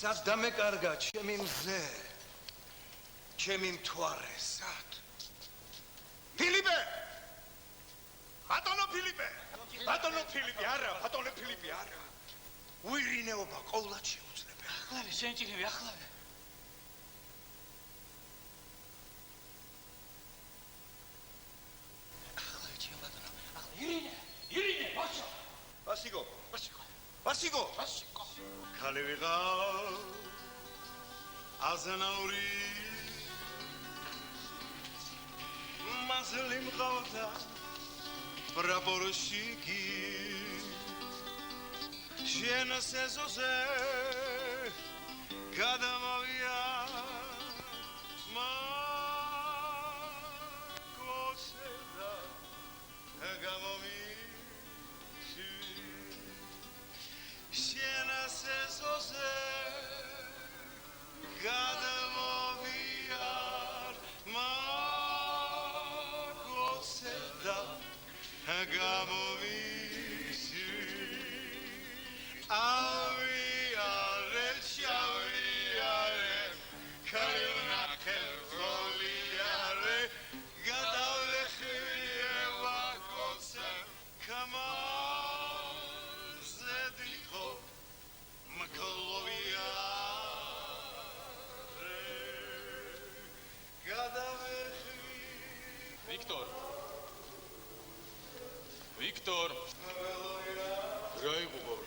სად დამეკარგა ჩემი მზე? ჩემი მთვარე სად? ფილიპე! ბატონო ფილიპე! ბატონო ფილიპე, არა, ბატონო ფილიპე, არა. უირინეობა ყოვლად შეუძლებელი. ახლავე, შენჭირები, ახლავე. ახლავე, ჩემ ბატონო, ახლავე. ირინე, ბაშო. ბასიკო. ქალი ვიღავ აზანაური მაზლი მყავდა პრაპორშიკი შენ სეზოზე გადამოვია მაგოსედა გამომიში შენ სეზოზე გადამოვია მაგოსედა გამომიში Aviare, sciaviare, carina che voliare, gadale chieva cosa, come se dico, ma coloviare, gadale Victor, Raigubor.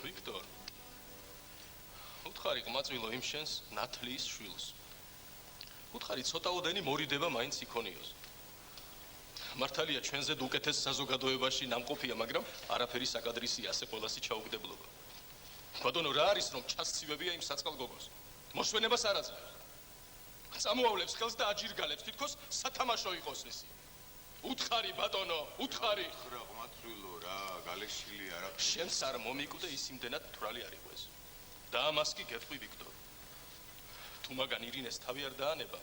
Victor. უთხარი ყმაწვილო იმ შენს ნათლიის შვილს. უთხარი ცოტაოდენი მორიდება მაინც იქონიოს. მართალია ჩვენზე უკეთეს საზოგადოებაში ნამყოფია, მაგრამ არაფერი საკადრისი ასე ყველასი ჩაუგდებლობა. ბატონო, რა არის რომ ჩასცივებია იმ საწყალგოგოს? მოსვენებას არ აძლევს. წამოავლებს ხელს და აჯირგალებს, თითქოს სათამაშო იყოს ისი. უთხარი ბატონო, უთხარი. რა ყმაწვილო რა, გალეშილი არა. შენს არ მომიკვდე ის იმდენად თვრალი არ იყო ეს. და ამას კი გეტყვი ვიქტორ. თუ მაგან ირინეს თავი არ დაანება,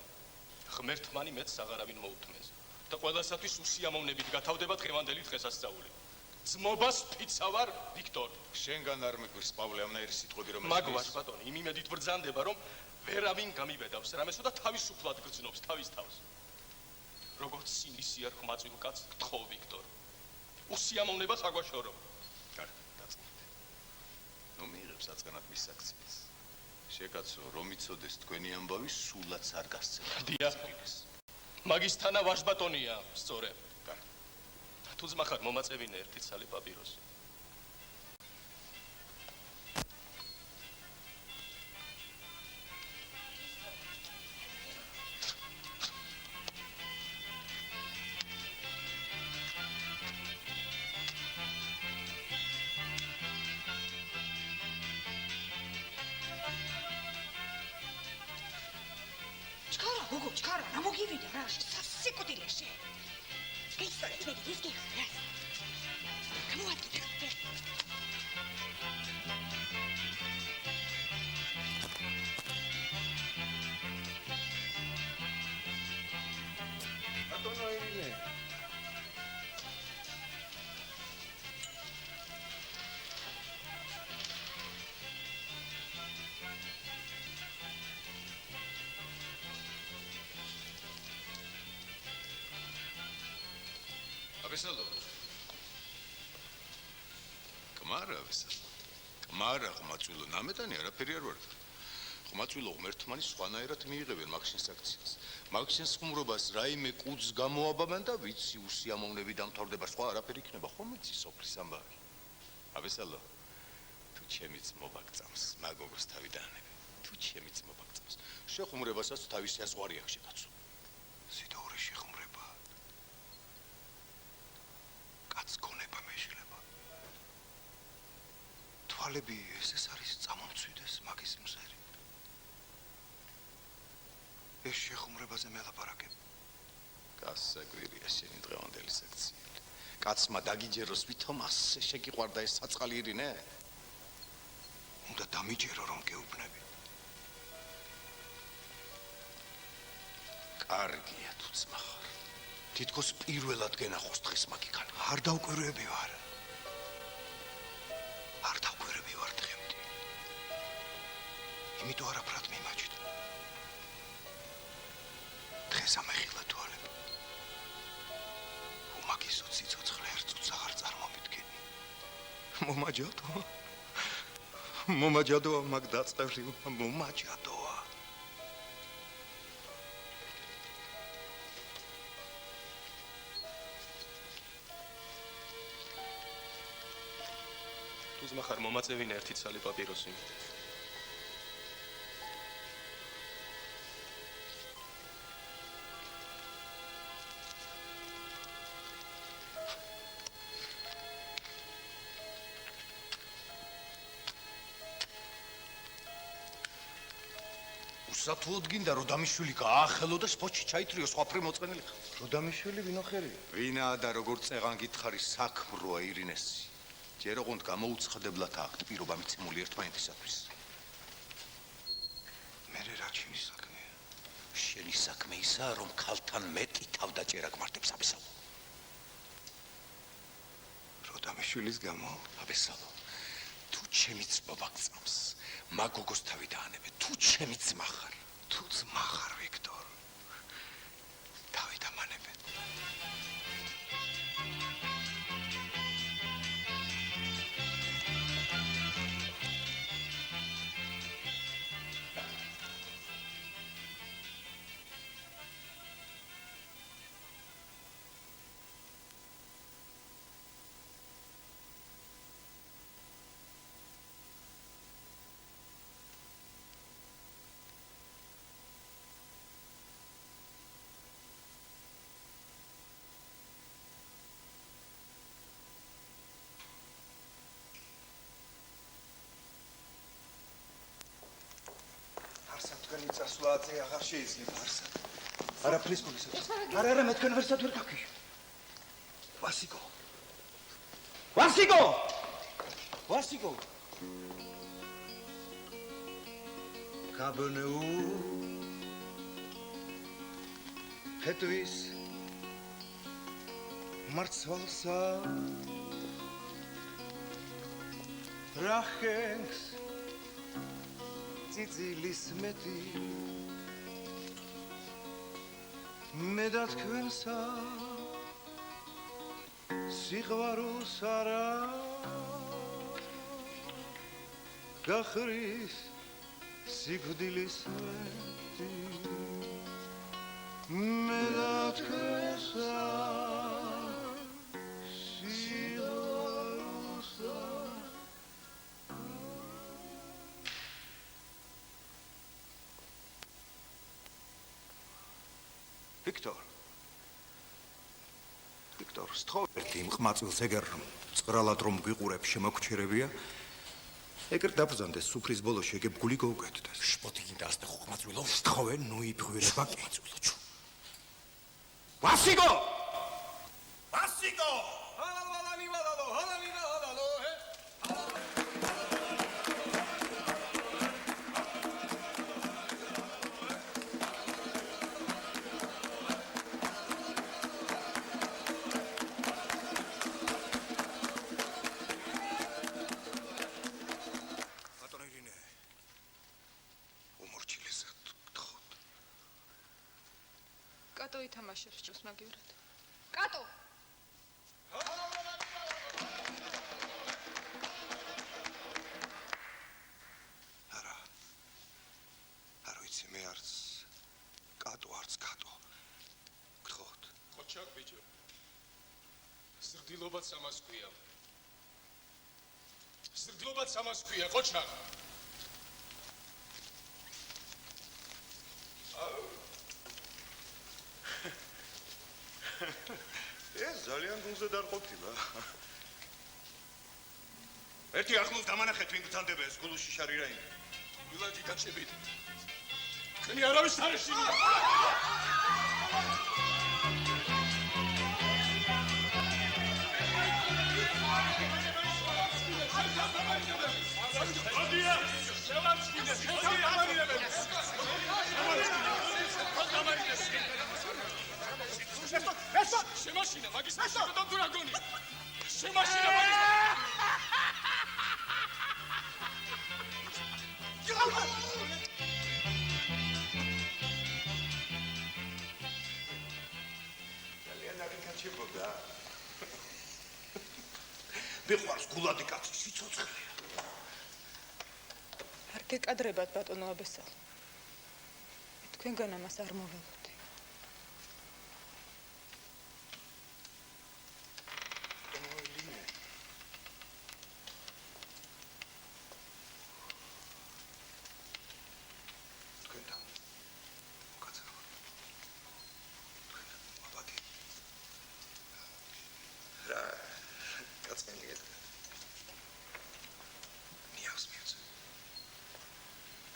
ღმერთმანი მეც აღარავინ მოუთმეს. და ყველასათვის უსიამოვნებით გათავდება დღევანდელი დღესასწაული. ძმობას ფიცავარ, ვიქტორ. შენგან არ მიგვირს პავლე ამნაირი სიტყვები რომ მაგვარ ბატონო, იმ იმედით ბრძანდება რომ ვერავინ გამიბედავს რამესო და თავისუფლად გრძნობს თავის თავს. როგორც სინისიარ ყმაწვილ კაცს გთხოვ ვიქტორ. უსიამოვნებას აგვაშორო. დაწნით. ნუ მიიღებს აწყენად მის აქციას. შეკაცო, რომ იცოდეს თქვენი ამბავი სულაც არ გასცემა. დიახ. მაგის თანა ვაჟბატონია, სწორედ. თუ ძმახარ მომაწევინე ერთი ცალი პაპიროსი. Chkara, na mogi vidjeti, raš, sasiko ti leše. Istore, tvegi, iski, raz. Kamo atki, te. Batono Irine. Avesalo. Kamara avesalo. Kamara ყმაწვილო, ნამეტანი არაფერი არ ვარ. ყმაწვილო ღმერთმანი სხვანაირად მიიღებენ მაგშენს აქციას. მაგშენს ხუმრობას რაიმე კუძს გამოაბამენ და ვიცი უსიამოვნები დამთავრდება, სხვა არაფერი იქნება, ხომ იცი სოფლის ამბავი. ავესალო. თუ ჩემიც მოგაგწამს, მაგოგოს თავი დაანები. თუ ჩემიც მოგაგწამს. შეხუმრებასაც თავისი აზღვარი აქვს შეკაცო. სიდაური შეხუმრება. კაც გონება მეშლება. თვალები ეს არის წამომცვიდეს მაგის მზერი. ეს შეხუმრებაზე მელაპარაკებ. გასაგვირია შენი დღევანდელი საქციელი. კაცმა დაგიჯეროს ვითომ ასე შეგიყვარდა ეს საწყალი ირინე? უნდა დამიჯერო რომ გეუბნები. კარგია თუ ძმა ხარ. თითქოს პირველად გენახოს დღეს მაგიქან. არ დავკვირვები ვარ. არ დავკვირვები ვარ დღემდე. იმიტომ არაფრად მიმაჩნდა. დღეს ამეხილა თვალები. უმაგისო ციცოცხლე ერთ წუთს აღარ წარმომიდგენი. მომაჯადოა მაგ დაწყევლი, მომაჯადოა. თუ ზმახარ მომაწევინა ერთი ცალი პაპიროსი. უსათუოდ გინდა რომ დამიშვილი გაახელო და სპოჩი ჩაითრიო სხვაფრე მოწყენილი ხარ. რო დამიშვილი ვინო ხერია? ვინაა და როგორ წეღან გითხარი საქმროა ირინესი. ჯერ ოღონდ გამოუცხადებლად აქვთ პირობა მიცემული ერთმანეთისათვის. მერე რა ჩემი საქმეა? შენი საქმე ისაა რომ ქალთან მეტი თავდაჭერა გმართებს აბესალო. რო დამიშვილის გამო? აბესალო. თუ ჩემი წბობა გწამს, მაგოგოს თავი დაანებე. თუ ჩემი ძმა ხარ, თუ ძმა ხარ ვიქტორ. თავი დამანებე. თქვენი წასვლაზე აღარ შეიძლება არსად. არაფრის გულისად. არა, მე თქვენ ვერსად ვერ გაქვიშ. ვასიკო. გაბნეუ ფეტვის მარცვალსა რახენს ციცილის მეტი მე და თქვენსა სიყვარულს არა გახრის სიკვდილის მეტი მე და თქვენსა სიყვარულს ვიქტორ, სთხოვერდი იმ ყმაწვილს ეგერ წრალად რომ გვიყურებ შემოგჩერებია. ეგერ დაბრძანდეს სუფრის ბოლოში ეგებ გული გოგეთდეს. შპოთი გინდა ასტე ხო ყმაწვილო? სთხოვე ნუ იფღვირება კი. ყმაწვილო. ვასიკო! კატო ითამაშებს ჭოს მაგივრად. კატო! არა ვიცი მე არც კატო არც კატო. გთხოვთ. ხოჩაკ ბიჭო. ზრდილობაც ამას ქვია. ხოჩაკ. ეს ძალიან გულზე დარყოფილა. ერთი ახლოს დამანახეთ ვინ გძანდება ეს გულუში შარი რაიმე. ვილადი გაჩებით. ხენი არავის არ ეშინია. ოდია, შევამჩნიდეს, ოდია ამარილებენ. შემაშინა მაგის და დურაგონი. შემაშინა მაგის. მიყვარს გულადი კაცი, სიცოცხლეა. არ გეკადრებათ ბატონო აბესალ. თქვენგან ამას არ მოველოდე.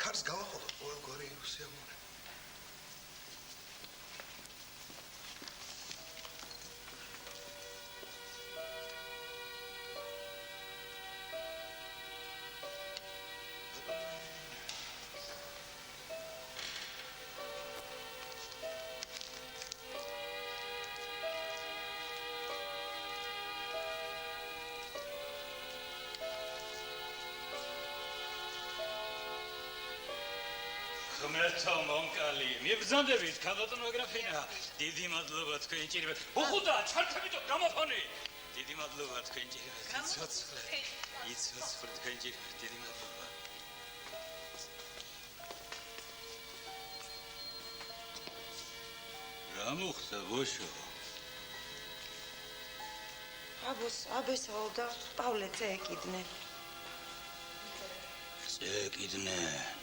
Kars გავახოლოთ ყოველგვარი უსიამოვნე. ღმერთო მომკალი, მიბრძანდებით, ქალბატონო გრაფინა. დიდი მადლობა თქვენ ჭირებთ. უხუდა, ჩართებით გამოფონი. დიდი მადლობა თქვენ ჭირებთ. იცოცხლე თქვენ ჭირებთ. დიდი მადლობა. რა მოხდა, ბოშო? აბესაო და პავლე წეეკიდნენ. წეეკიდნენ.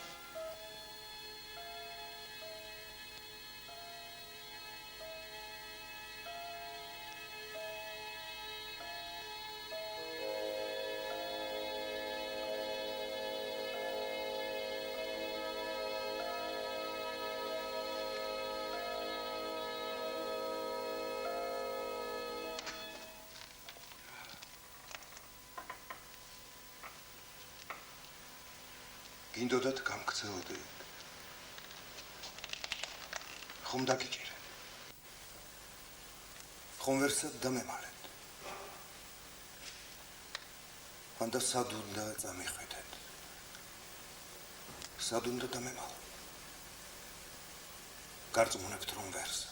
გინდოდათ გამქცეოდეთ. ხომ დაგიჭირე. ხომ ვერსად დამემალეთ. მანდა სად უნდა წამიხვიდეთ. სად უნდა დამემალო. გარწმუნებთ რომ ვერსად.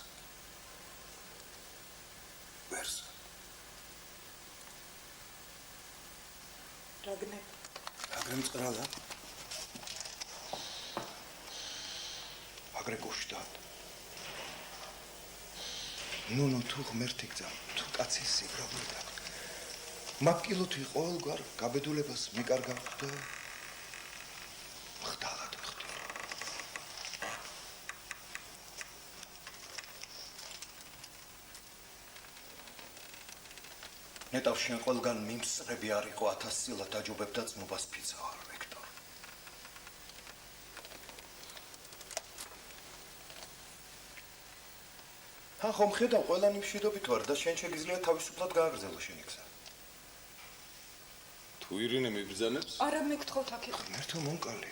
რაგნე მწყრალა. აგრე გუშტად. ნუ თუ ღმერთი გზა, თუ კაცის სიბრალო და მაკილოთი ყოველგვარ გაბედულებას მიკარგავთ და ხდალად ხდი. ნეტავ შენ ყველგან მიმსწრები არ იყო 1000 სილა დაჯობებდა წმობას ფიცავარ. ხომ ხედავ ყველანი მშვიდობით ვარ და შენ შეგიძლია თავისუფლად გააგრძელო შენი გზა. თუ ირინე მიბრძანებს? არა მეკითხოთ აქ. ღმერთო მომკალი.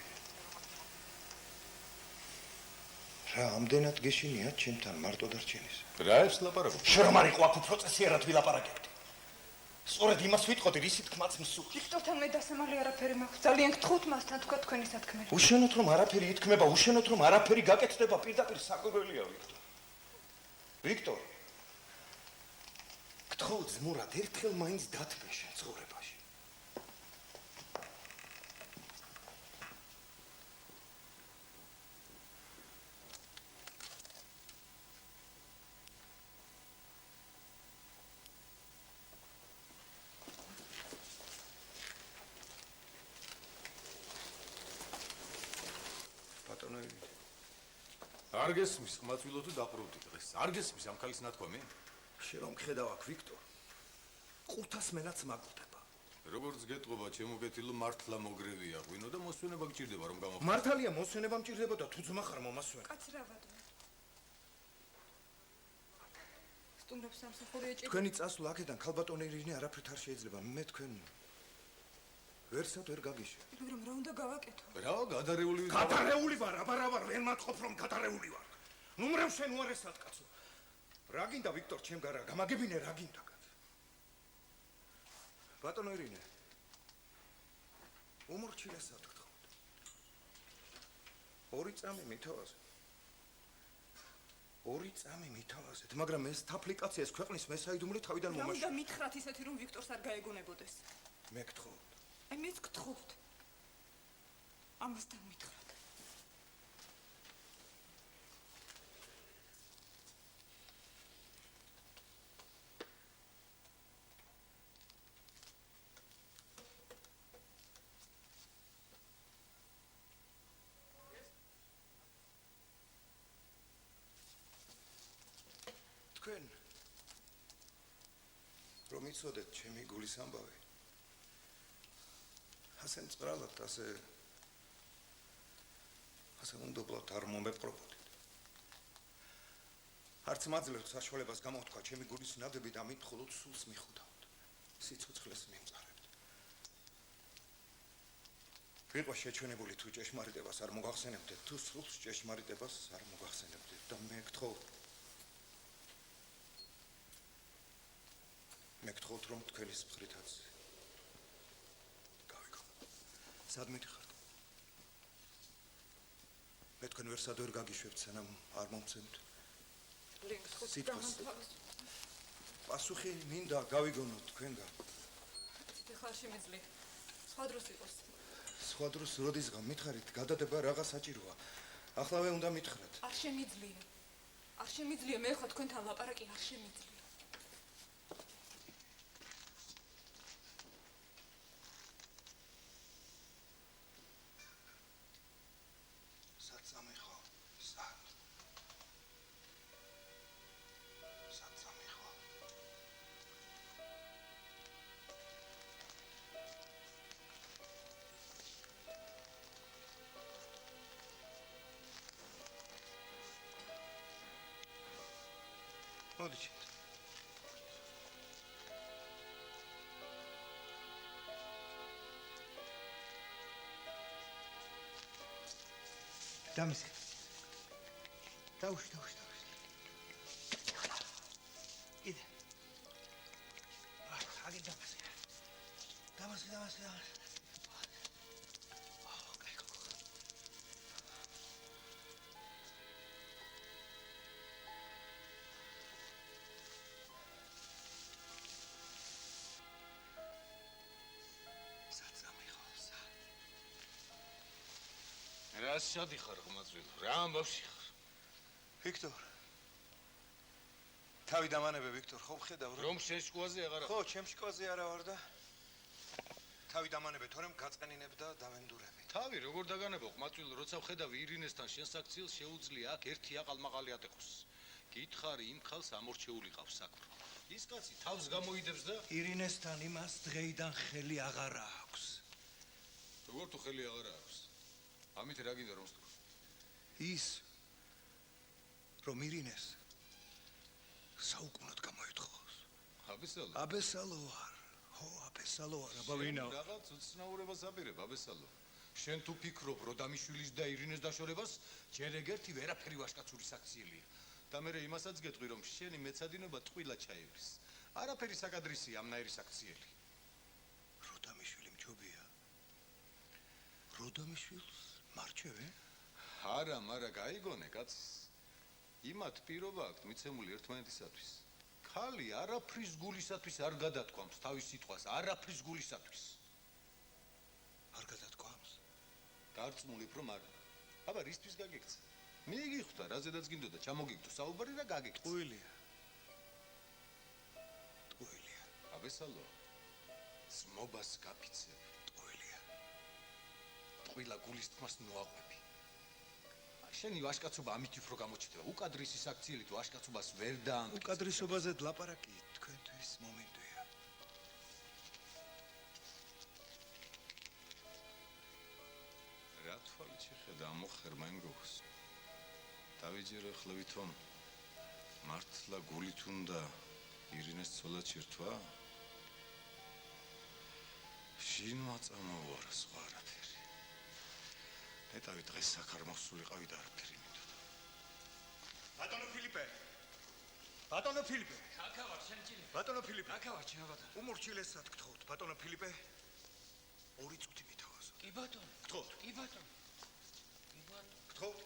რა ამდენად გეშინიათ ჩემთან მარტო დარჩენის. რა ეს ლაპარაკობ? შენ რომ არ იყო აქ უფრო წესიერად ვილაპარაკებდი. სწორედ იმას ვიტყოდი, რისი თქმაც მსურს. ვიქტორთან მე დასამალი არაფერი მაქვს. ძალიან გთხოვთ მასთან თქვა თქვენი სათქმელი. უშენოთ რომ არაფერი ითქმება, უშენოთ რომ არაფერი გაკეთდება, პირდაპირ საკვირველია ვიქტორ. ვიქტორ, გთხოვ ძმურად ერთხელ მაინც დათმე შენ ცხოვრებაში. ბატონო არ გესმის ხმაწვილო თუ დაპროვდი დღეს. არ გესმის ამ ქალის ნათქვამი? შენ რომ ხედავ აქ ვიქტორ 500 მენაც მაგდება. როგორც გეტყობა ჩემო კეთილო მართლა მოგრევია ღვინო და მოსვენება გჭირდება რომ გამოხატო. მართალია მოსვენება მჭირდება და თუ ძმა ხარ მომასვენ. კაცრავად. სტუმრებს სამსახური ეჭირდება. თქვენი წასვლა აქედან ქალბატონი ირინე არაფრით არ შეიძლება. მე თქვენ ვერსად ვერ გაგიშე. მაგრამ რა უნდა გავაკეთო? რა გადარეული ვარ? გადარეული ვარ, აბარა ვარ, ვერ მათხოვ რომ გადარეული ვარ. ნუმრევ შენ უარესად კაცო. რა გინდა ვიქტორ ჩემ გარა, გამაგებინე რა გინდა კაც. ბატონო ირინე. უმორჩილესად გთხოვთ. ორი წამი მითავაზე. 2 წამი მითავაზეთ, მაგრამ ეს აფლიკაცია ეს ქვეყნის მესაიდუმლე თავიდან რა უნდა მომაშ. მითხრათ ისეთი რომ ვიქტორს არ გაეგონებოდეს? მე გთხოვთ. აი მეც გთხოვთ. ამასთან მითხრათ. თქვენ რომ იცოდეთ ჩემი გულის ამბავი ასე მწრალად ასე უნდობლად არ მომეპყრობოდით არც მაძლევთ საშუალებას გამოვთქვა ჩემი გულის ნადები და ამით მხოლოდ სულს მიხვდავთ სიცოცხლეს მიმწარებთ ვიყო შეჩვენებული თუ ჭეშმარიტებას არ მოგახსენებდეთ თუ სულს ჭეშმარიტებას არ მოგახსენებდეთ და მე გთხოვთ მე გთხოვთ რომ თქვენის მხრითაც გავიგო. სადმე ხართ? მე თქვენ ვერსად ვერ გაგიშვებთ, სანამ არ მომცემთ. ლინკს ხუთ დამთავრდა. პასუხი მინდა გავიგონოთ თქვენგან. ცით ხარ შემიძლია. სხვა დროს იყოს. სხვა დროს როდისგან მითხარით, გადადება რაღაც საჭიროა. ახლავე უნდა მითხრათ. არ შემიძლია. არ შემიძლია მე ხო თქვენთან ლაპარაკი არ შემიძლია. მოდიჩით. დამის. დაუშვი. იდე. აგი დამის. რა შედი ხარ ღმაწვილო? რა ამბავში ხარ? ვიქტორ. თავი დამანებე ვიქტორ, ხო ხედავ რომ შეშკوازე აღარა. ხო, ჩემ შკوازე არა ვარ და თავი დამანებე, თორემ გაწყენინებ და დამენდურები. თავი როგორ დაგანებო ღმაწვილო, როცა ვხედავ ირინესთან შენს აქციელს შეუძლია აქ ერთი აყალმაღალი ატეხოს. გითხარი იმ ხალს ამორჩეული ყავს საქმე. ის კაცი თავს გამოიდებს და ირინესთან იმას დღეიდან ხელი აღარა აქვს. როგორ თუ ხელი აღარა აქვს? ამით რა გინდა რომ ვსტრო? ის რომ ირინეს საუკუნოდ გამოეთხოვოს. აბესალო. აბესალო არ. ხო, აბესალო არ, აბა ვინა? რაღაც უცნაურებას აპირებ აბესალო. შენ თუ ფიქრობ რომ დამიშვილის და ირინეს დაშორებას, ჯერ ეგერთი ვერაფერი ვაშკაცური საქციელია. და მე იმასაც გეტყვი რომ შენი მეცადინობა ტყუილა ჩაივრის. არაფერი საკადრისია ამნაირი საქციელი. როდამიშვილი მჯობია. როდამიშვილს მარჩევე? არა, მაგრამ გაიგონე კაც. იმათ პირობა აქვს მიცემული ერთმანეთისათვის. ხალი არაფრის გულისათვის არ გადათქვამს თავის სიტყვას, არაფრის გულისათვის. არ გადათქვამს? გარწმულებ რომ არა. აბა რისთვის გაგიქცა? მიიგიხვდა, რაზედაც გინდოდა ჩამოგიგდო საუბარი და გაგიქცა. ტყუილია. აბესალო. ძმობას გაფიცებ. ტყუილა გულის თქმას ნოაყვები. შენი ვაშკაცობა ამით უფრო გამოჩნდება. უკადრისი საქციელი თუ ვაშკაცობას ვერ დაანგრიცხებს. უკადრისობაზე ლაპარაკი თქვენთვის მომინდვია. რა თვალით შეხედა ამოხერმა იმ გოგოს? დავიჯერო ახლა ვითომ მართლა გულით უნდა ირინეს ცოლად შერთვა? შინ მოწამოუარა სხვა არაფერი. ნეტავი დღეს საქარმოსულიყავი და არაფერი მინდოდა. ბატონო ფილიპე. აქა ვარ, შენ ჭირე. ბატონო ფილიპე. აქა ვარ, ჩემო ბატონო. უმორჩილესად გთხოვთ, ბატონო ფილიპე. 2 წუთი მითავაზო. კი ბატონო. გთხოვთ. კი ბატონო. გთხოვთ.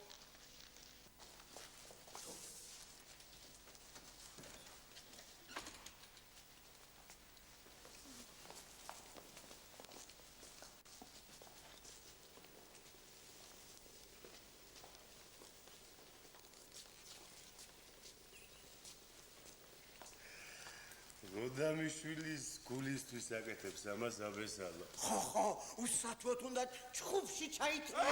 გორდამიშვილის გულისთვის აკეთებს ამას აბესალო. ხო, უსათვოთ უნდა ჩხუბში ჩაითრა.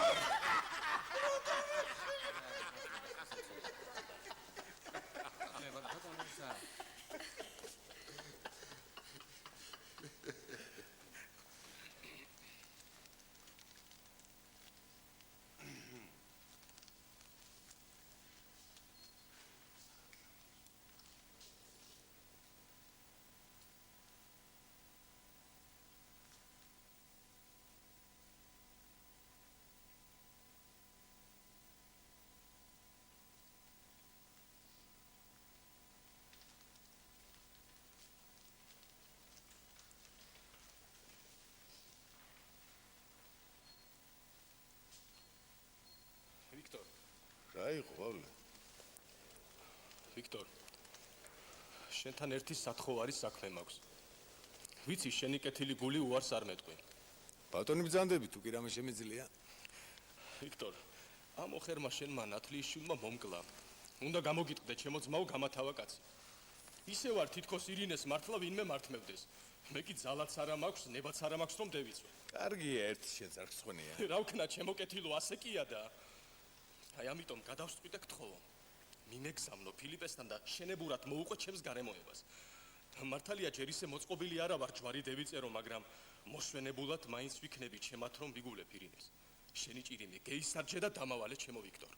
ვიქტორ, რა იყო, პავლე? ვიქტორ, შენთან ერთი სათხოვარი საქმე მაქვს. ვიცი, შენი კეთილი გული უარს არ მეტყვი. ბატონი ბრძანდები თუ კი რამე შემიძლია? ვიქტორ, ამ ოხერმა შენმა ნათლიისშვილმა მომკლა. უნდა გამოგიტყდე ჩემო ძმაო გამათავა კაცი. ისე ვარ თითქოს ირინეს მართლა ვინმე მართმევდეს. მე კი ძალაც არა მაქვს, ლებაც არა მაქვს რომ დევიცვე. კარგია, ერთი შეძარხსხონია. რა ვქნა ჩემო კეთილო, ასე კია და აი ამიტომ გადავსწვი და გთხოვო. მიმეგზავნო ფილიპესთან და შენებურად მოუყო ჩემს გარემოებას. მართალია ჯერ ისე მოწყობილი არა ვარ ჯვარი დევიწერო, მაგრამ მოსვენებულად მაინც ვიქნები ჩემათ რომ ვიგულებ ირინეს. შენი ჭირიმე გეისარჯე და დამავალე ჩემო ვიქტორ.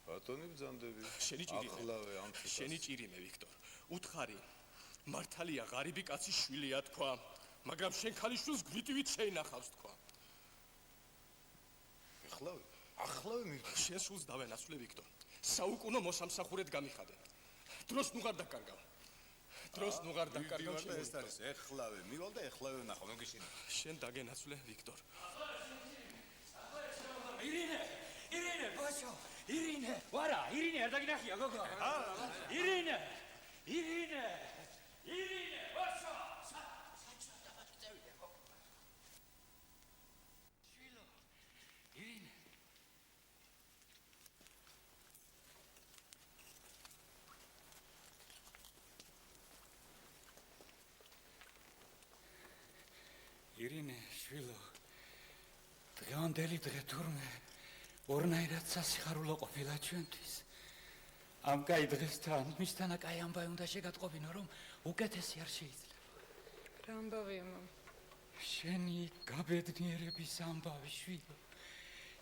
ბატონი ბრძანდები. შენი ჭირიმე. ახლავე ამ თვითას. შენი ჭირიმე ვიქტორ. უთხარი მართალია ღარიბი კაცი შვილია თქვა, მაგრამ შენ ქალიშვილს გვიტივით შეინახავს თქვა. ახლავე მივიდა. შენ სულს დავენაცვლე ვიქტორ. საუკუნო მოსამსახურედ გამიხადე. დროს ნუღარ დაკარგავ. დროს ნუღარ დაკარგავ შენ. ეს არის ახლავე მივალ და ახლავე ვნახო, მოგიშინე. შენ დაგენაცვლე ვიქტორ. ირინე, ბოჭო, ირინე. ვარა, ირინე არ დაგინახია გოგო. ირინე, ბოჭო. საჭა დავაწევიდე გოგო. შვილო, ირინე. ირინე, შვილო. დღევანდელი დღე თურმე ორნაირად სასიხარულო ყოფილა ჩვენთვის. ამ კაი დღესთან მისთანა კაი ამბავი უნდა შეგატყობინო, რომ უკეთესი არ შეიძლება. რა ამბავია, მამ? შენი გაბედნიერების ამბავი, შვილო.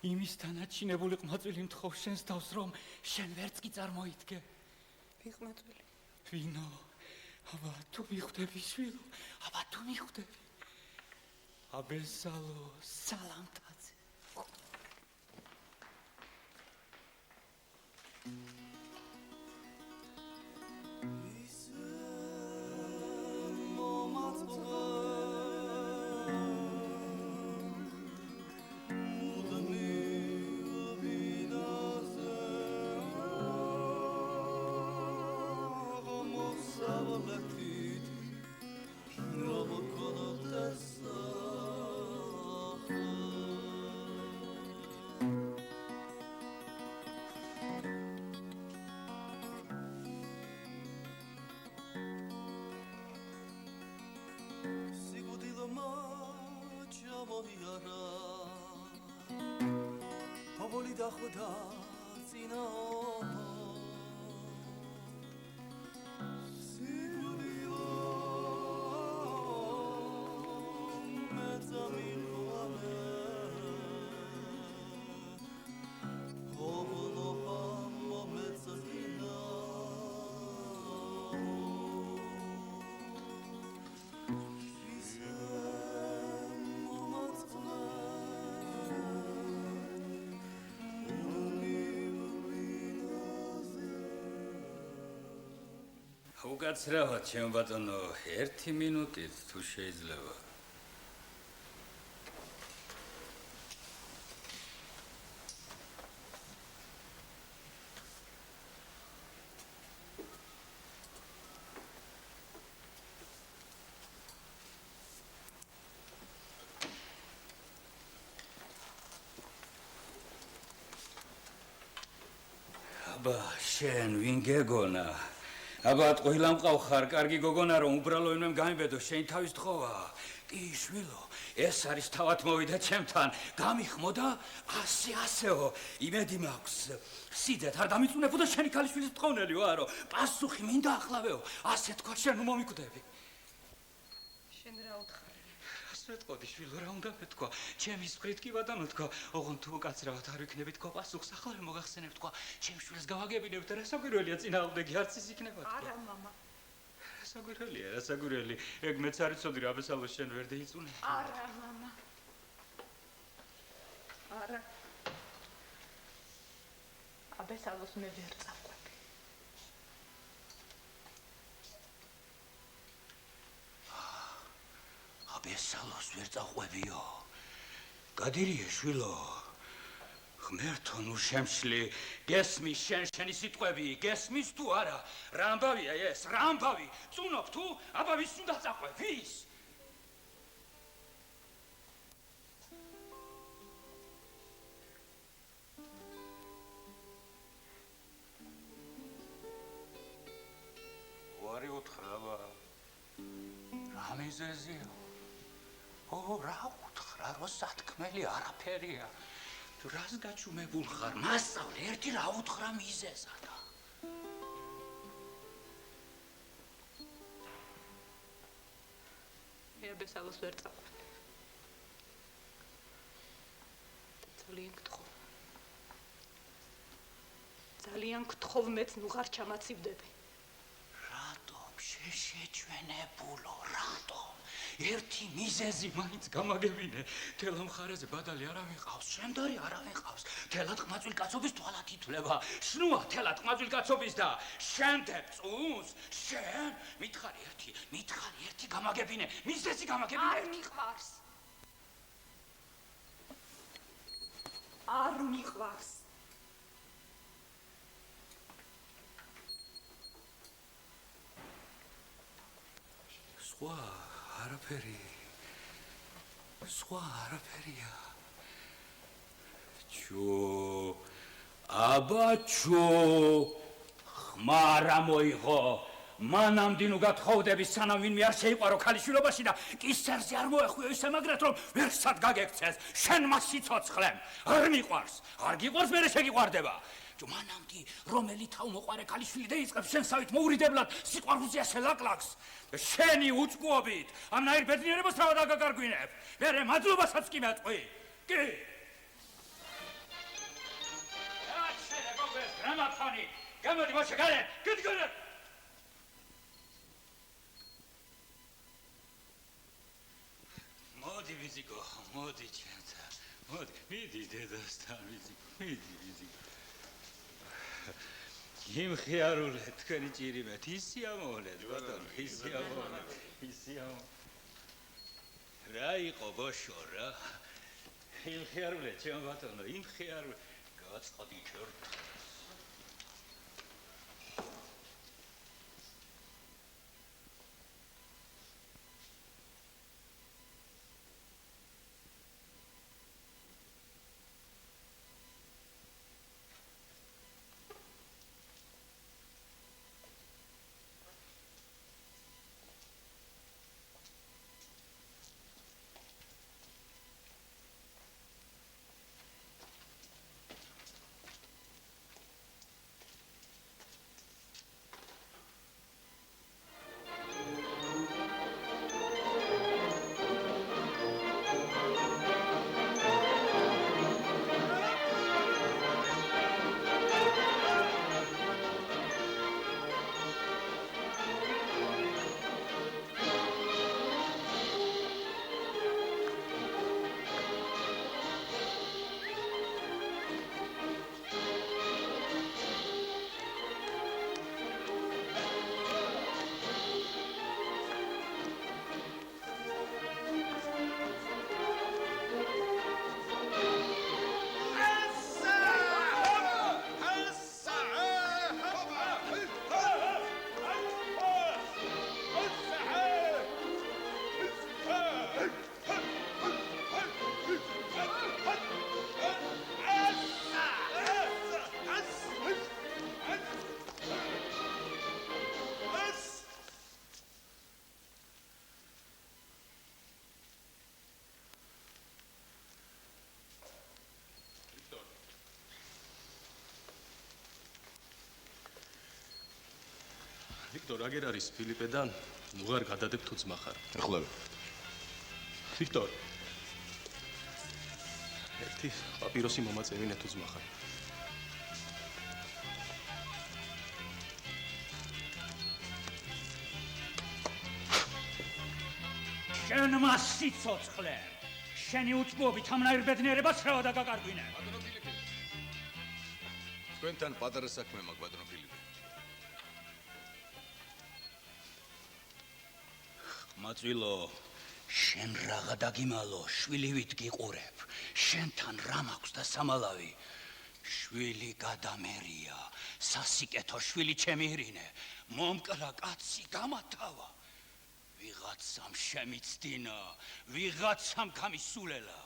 იმისთანა ჩინებული ყმაწვილი მთხოვს შენს თავს, რომ შენ ვერც კი წარმოიდგე. ვიყმაწვილი. ვინო? აბა თუ მიხვდები, შვილო, აბა თუ მიხვდები. აბესალო, სალამთაძე. უკაცრავად, ჩემ ბატონო, 1 მინუტით თუ შეიძლება. აბა, შენ ვინ გეგონა? აბა ყველა მყავხარ, კარგი გოგონა რომ უბრალო ვინმე გამიბედო, შენ თავის თხოვა. კი, შვილო, ეს არის თავად მოვიდა ჩემთან. გამიხმო და ასეო. იმედი მაქვს. სიძეთ არ დამიწუნებო და შენი ქალიშვილის მტყოვნელი ვარო. პასუხი მინდა ახლავეო. ასე თქვა, შენ მომიკვდები. შენ რა უთხარი? ასე თქვი, შვილო, რა უნდა მეთქვა? ჩემი სფრით კი ბატონო თქვა, ოღონ თუ კაცრავად არ ვიქნები თქვა პასუხს, ახლა რა მოგახსენებ თქვა, ჩემ შვილს გავაგებინებ და რა საგვირველია წინააღმდეგი არც ის იქნება თქვა. არა, მამა. რა საგვირელი, ეგ მეც არ იცოდი რა აბესალოს შენ ვერ დაიწუნე. არა, მამა. არა. აბესალოს მე ვერ წაყვები. აბესალოს ვერ წაყვებიო. გადირიე შვილო. ღმერთო ნუ შემშლი, გესმის შენი სიტყვები, გესმის თუ არა? რა ამბავია ეს? რა ამბავი? წუნობ თუ? აბა ვის უნდა წაყვე? ვის? ვარი უთხრა? რა მიზეზია? რა უთხრა? რო სათქმელი არაფერია. თუ რას გაჩუმებულ ხარ? მასწავლე, ერთი რა უთხრა მიზეზა და. მე აბესალოს ვერ წაყვები. ძალიან გთხოვ, მეც ნუ ღარ ჩამაცივდები. რატომ შეჩვენებულო? რატომ? ერთი მიზეზი მაინც გამაგებინე. თელა მხარეზე ბადალი არავინ ყავს, შემდარი არავინ ყავს. თელა ყმაწვილ კაცობის თვალად ითვლება. შნუა თელა ყმაწვილ კაცობის და შემდებ წუნს. შენ მითხარი ერთი გამაგებინე, მიზეზი გამაგებინე. არ მიყვარს. არ მიყვარს. სხვა არაფერია. აბაჩო, ხმარა მოიღო. მანამდე ნუ გათხოვდები, სანამ ვინმე არ შეიყვარო ქალიშვილობაში და კისერზე არ მოეხვიო ისე მაგრად, რომ ვერსად გაგექცეს. შენ მას სიცოცხლემ. არ მიყვარს. არ გიყვარს, მერე შეგიყვარდება. მანამდე რომელი თავმოყარე ქალიშვილი დაიწყებს შენსავით მოურიდებლად სიყვარულზე ასე ლაკლაკს. შენი უწყუობით ამნაირ ბედნიერებას თავად აგაგარგვინებ. მერე მადლობასაც კი მეტყვი. კი. შენ გოგოს გრამაფონი. გამოდი მოშე გარეთ. გიდგინე. მოდი ვიზიკო, მოდი ჩემთან. მოდი, მიდი დედასთან ვიზიკო. მიდი. იმხიარულე თქვენი ჭირიმეთ, ისიამოვნეთ ბატონო, ისიამოვნეთ. რა იყო ბოშო რა? იმხიარულე ჩემ ბატონო, იმხიარულე. გაწყდი ჩერტ. ვიქტორ, აგერ არის ფილიპე და ნუღარ გადადებ თუ ძმა ხარ. ეხლავე. ვიქტორ. ერთი პაპიროსი მომაწევინე თუ ძმა ხარ. შენ მას სიცოცხლე. შენი უწყობით ამნაირ ბედნიერებას რა დაგაკარგვინე. ბატონო ფილიპე. თქვენთან პატარა საქმე მაქვს, ბატონო ფილიპე. მაწვილო, შენ რაღა დაგიმალო, შვილივით გიყურებ. შენთან რა მაქვს და სამალავი? შვილი გადამერია, სასიკეთო შვილი ჩემი ირინე. მომკრა კაცი გამათავა. ვიღაცამ შემიცდინა, ვიღაცამ გამისულელა.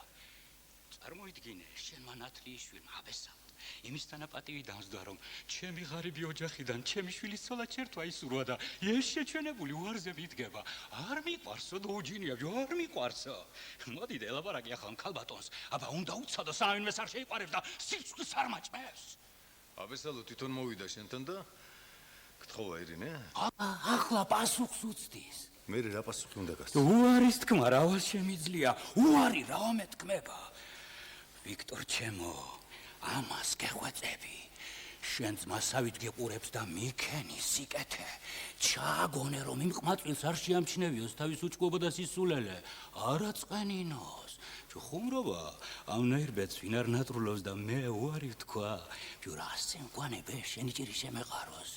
წარმოიდგინე, შენ მანათლიშვილმა აბესალო. იმისთანა პატივი დამსდვა, რომ ჩემი ღარიბი ოჯახიდან ჩემი შვილის ცოლა ჩერთვა ისურვა და ეს შეჩვენებული უარზე მიდგება. არ მიყვარსო და უჯინია, არ მიყვარსო. მოდი და ელაპარაკი ახლა ქალბატონს. აბა უნდა უცადო სამიმეს არ შეიყვარებ და სიცხეს არ მაჭმევს. აბესალო თვითონ მოვიდა შენთან და გთხოვა ირინე? ახლა პასუხს უცდის. მე რა პასუხი უნდა გასცე? უარის თქმა რავალ შემიძლია. უარი რა მეთქმება. ვიქტორ ჩემო, ამას გეხვეწები. შენ ძმასავით გიყურებს და მიქენი სიკეთე. ჩააგონე რომ იმ ყმაწვილს არ შეამჩნევიოს თავის უჭკობა და სისულელე. არა წყენინოს. ხუმრობა, ამნაირ ბედს ვინ არ ნატრულობს და მე უარი ვთქვა. ჯურ ასე მგვანებე შენი ჭირი შემეყაროს.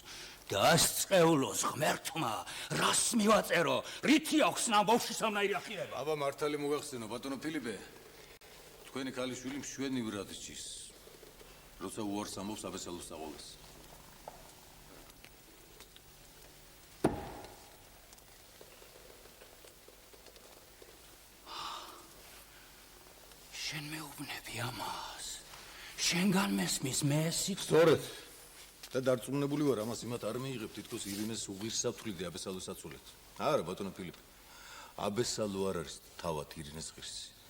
დასწეულოს ღმერთმა, რას მივაწერო? რითი აქვს ნამბავში სამნაირი ახირება? აბა მართალი მოგახსენო, ბატონო ფილიპე. თქვენი ქალიშვილი მშვენივრად ჭის. როცა უარს ამბობს აბესალოს სწავლას. შენ მეუბნები ამას. შენგან მესმის მე სიცხე. სწორედ. და დარწმუნებული ვარ, ამას იმათ არ მეიღებ თითქოს ირინეს უღირსავთვლიდე აბესალოს აცულეთ. არა, ბატონო ფილიპე. აბესალო არ არის თავად ირინეს ღირსი.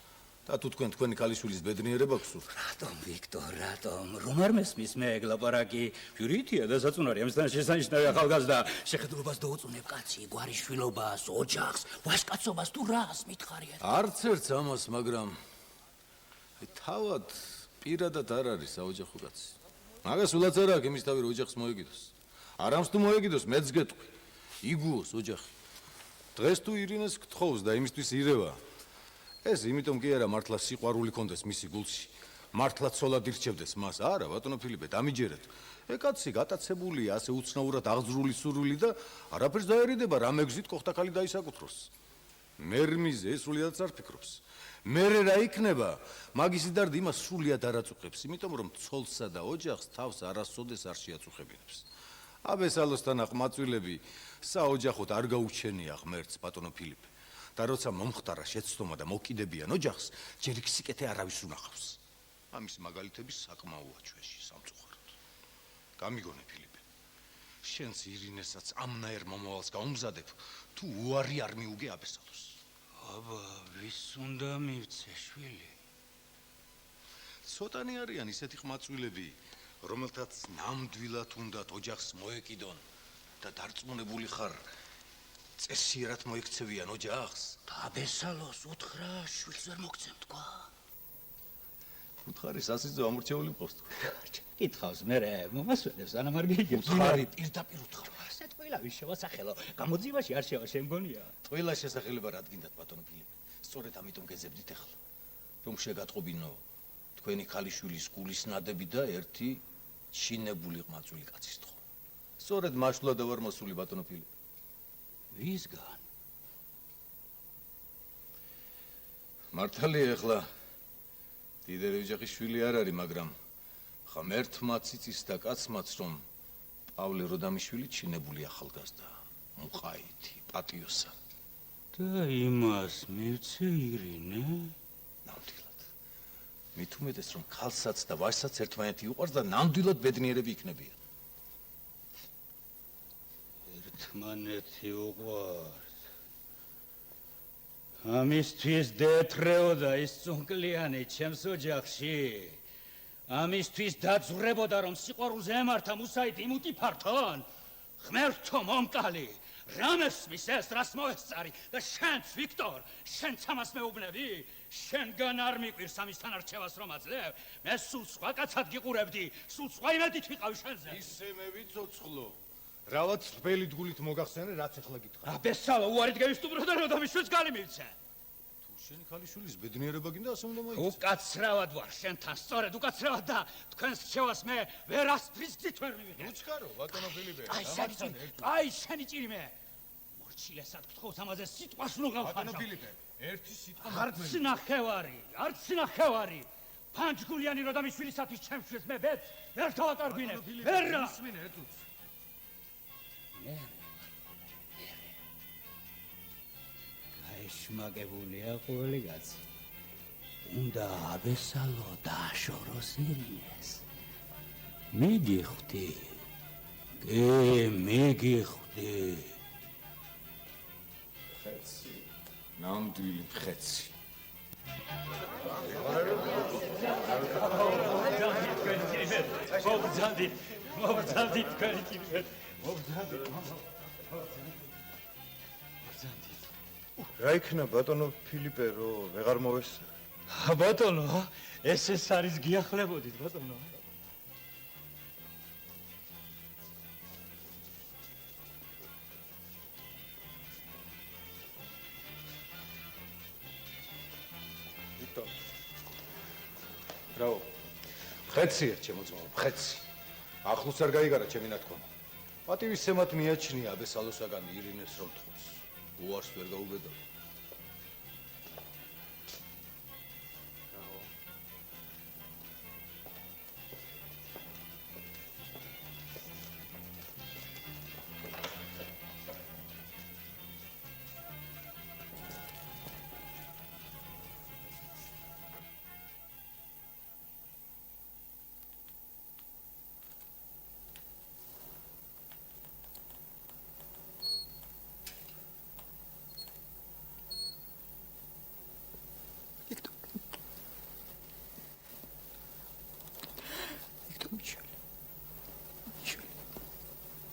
და თუ თქვენი ქალიშვილის ბედნიერება გსურთ. რატომ ვიქტორ, რატომ? რომ არ მესმის მე ეგლაპარაკი? ფიურითია და საწუნარი, ამისთან შესანიშნავი ახალგაზრდა. შეხედულობას დაუწუნებ კაცი, გვარიშვილობას, ოჯახს, ვაჟკაცობას თუ რას მითხარიეთ? არც ერთს ამას, მაგრამ თავად პირადად არ არის საოჯახო კაცი. მაგას ულაც არ აქვს იმის თავი რომ ოჯახს მოეგიდოს. არამს თუ მოეგიდოს, მეც გეტყვი. იგუოს ოჯახი. დღეს თუ ირინეს გთხოვს და იმისთვის ირევა. ეს იმიტომ კი არა მართლა სიყვარული კონდეს მისი გულში. მართლა ცოლად ირჩევდეს მას. არა, ბატონო ფილიპე, დამიჯერეთ. კაცი გატაცებულია, ასე უცნაურად აღძრული სურვილი და არაფერს დაერიდება, რა მეგზით კოხტაკალი დაისაკუთროს. მერმიზე სრულიად არ ფიქრობს. მერე რა იქნება? მაგისი დარდი იმას სრულიად არ აწუხებს, იმიტომ რომ ცოლსა და ოჯახს თავს არასოდეს არ შეაწუხებინებს. აბესალოსთან ყმაწვილები საოჯახოდ არ გაუჩენია ღმერთს, ბატონო ფილიპე. და როცა მომხდარა შეცდომა და მოკიდებიან ოჯახს, ჯერ იქ სიკეთე არავის უნახავს. ამის მაგალითები საკმაოა ჩვენში სამწუხაროდ. გამიგონე ფილიპე. შენც ირინესაც ამნაირ მომავალს გაუმზადებ, თუ უარი არ მიუგე აბესალოს. აბა, ვის უნდა მივცე შვილი? ცოტანი არიან ისეთი ყმაწვილები, რომელთაც ნამდვილად უნდათ ოჯახს მოეკიდონ და დარწმუნებული ხარ წესიერად მოექცევიან ოჯახს. აბესალოს უთხრა შვილს ვერ მოგცემ თქვა. უთხარი სასიძო ამორჩეული მყავს თქვა. კითხავს მე მომასვენებს ანამ არ მიიგებს. უთხარი პირდაპირ უთხარ. ასე ტყილავი შევასახელო. გამოძივაში არ შევა შენ მგონია. ტყილა შესახელება რა დგინდათ ბატონო ფილიპე. სწორედ ამიტომ გეზებდით ახლა, რომ შეგატყობინო თქვენი ქალიშვილის გულის ნადები და ერთი ჩინებული ყმაწვილი კაცის თხო. სწორედ მაშლა და ვარ მოსული ბატონო ფილიპე. ვისგან? მართალია ახლა დიდერი ოჯახის შვილი არ არის, მაგრამ ღმერთმა ციცის და კაცმაც რომ პავლე როდამიშვილი ჩინებული ახალგაზრდა, მუყაითი, პატიოსა. და იმას მივცე ირინე? ნამდვილად. მით უმეტეს რომ ქალსაც და ვაჟსაც ერთმანეთი უყვარს და ნამდვილად ბედნიერები იქნებიან. ერთმანეთი უყვარს. ამისთვის დეთრეოდა ის წუნკლიანი ჩემს ოჯახში. ამისთვის დაძვრებოდა რომ სიყვარულზე ემართა მუსაით იმუტი ფართან. ღმერთო მომკალი, რამესმის ეს რას მოესწარი და შენც ვიქტორ, შენც ამას მეუბნები? შენგან არ მიყვირს ამისთან არჩევას რომ აძლევ? მე სულ სხვა კაცად გიყურებდი, სულ სხვა იმედით ვიყავი შენზე. ისე მე ვიცოცხლო. რავაც რბელი დგულით მოგახსენე, რაც ახლა გითხრა. რა ბესალა, უარით გევისტუბრა და როდამიშვენს გალი მივცე. თუ შენი ქალიშვილის ბედნიერება გინდა, ასე უნდა მოიქცე. უკაცრავად ვარ შენთან, სწორედ უკაცრავად და თქვენს რჩევას მე ვერასდროს გზით ვერ მივიღებ. უჩქარო, ბატონო ფილიპე. აი შენი ჭირიმე. მორჩილესად გთხოვს ამაზე სიტყვას ნუ გავხარჯავ. ბატონო ფილიპე, ერთი სიტყვა არც ნახევარი. ფანჯგულიანი როდამიშვილისათვის ჩემს შვილს მე ვეც ვერ თავაკარგვინებ. ვერა. ისმინე ერთუც. გაეშმაკებულია ყოველი კაცი. უნდა აბესალო და აშოროს ირინეს. მიგიხდი. მიგიხდი. ხეცი. ნამდვილი ხეცი. მოგზანდით თქვენი ჭირვეთ. რა იქნა ბატონო ფილიპე, რომ ვეღარ მოვესწარ? ბატონო, ეს არის გიახლებოდით, ბატონო. ვიქტორ. რაო? ხეციერ ჩემო ძმაო, ხეცი. ახლოს არ გაიგარა ჩემი ნათქვამი. პატივისცემად მიაჩნია აბესალოსაგან ირინეს რომ თხოვს. უარს ვერ გაუბედავ.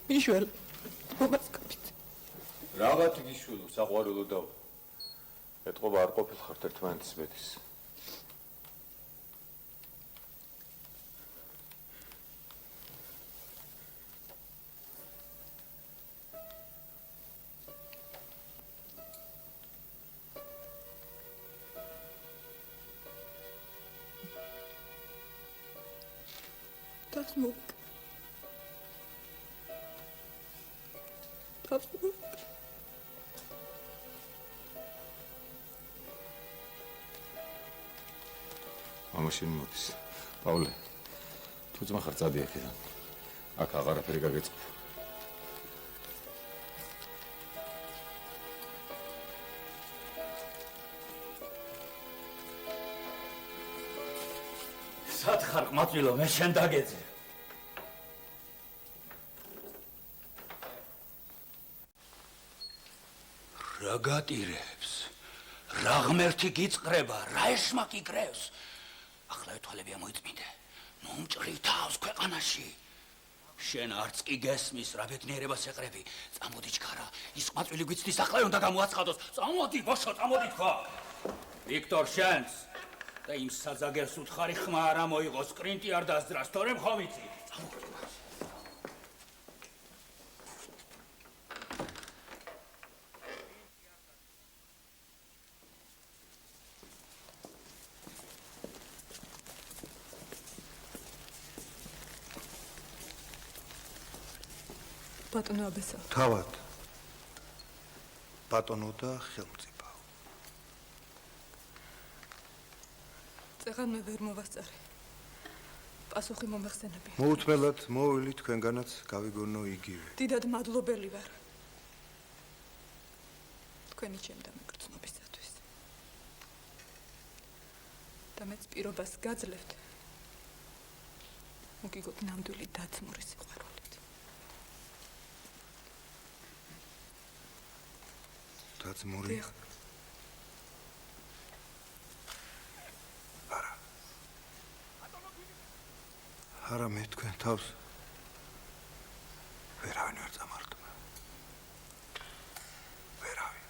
მიშველ მომასკაფით რაღაც გიშულო საყვარელო და ეთყობა არ ყოფილხართ ერთმანეთის მეტის. მამაშენ მოდის. პავლე, თუ ძმა ხარ წადი აქედან. აქ აღარაფერი გაგეწყო. სათხარ ყმაწვილო, მე შენ დაგეძე. რა გატირებს? რა ღმერთი გიწყრება? რა ეშმაკი კრევს? ახლა ეთვალებია მოიწმინდე. ნუ მჭრილ თავს ქვეყანაში. შენ არც კი გესმის რა ბედნიერებას ეყრები. წამოდი ჩქარა, ის ყმაწვილი გვიცდის ახლა უნდა გამოაცხადოს. წამოდი ბოშო, წამოდი თქვა. ვიქტორ შენს და იმ საძაგერს უთხარი ხმა არ მოიღოს, კრინტი არ დასძრას, თორემ ხომ იცი. წამოდი. ბატონო აბესალო. თავად. ბატონო და ხელმწიფო. წეღან მე ვერ მოვასწარე. პასუხი მომეხსენებია. მოუთმელად მოვილი თქვენგანაც გავიგონო იგივე. დიდად მადლობელი ვარ. თქვენი ჩემდა მეგრძნობისათვის. და მეც პირობას გაძლევთ. მოგიგოთ ნამდვილი დაცმური სიყვარულით. დაცმური? არა. არა მე თქვენ თავს ვერავინ არ წამართმა. ვერავინ.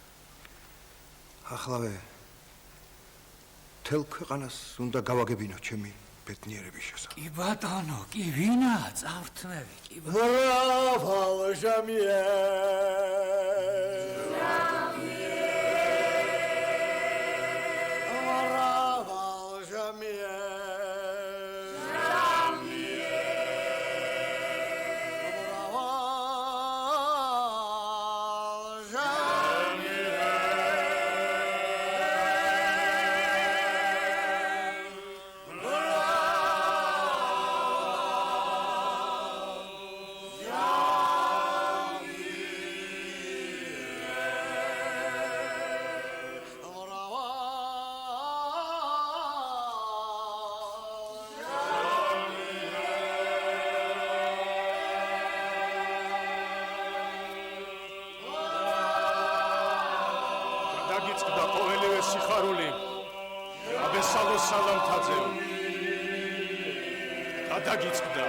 ახლავე თელ ქვეყანას უნდა გავაგებინო ჩემი ბედნიერების შესახებ. კი ბატონო, კი ვინა წავთმევი, კი Bravo, დაგიწყდა ყოველივე სიხარული აბესალოს სალამთაძე. დაგიწყდა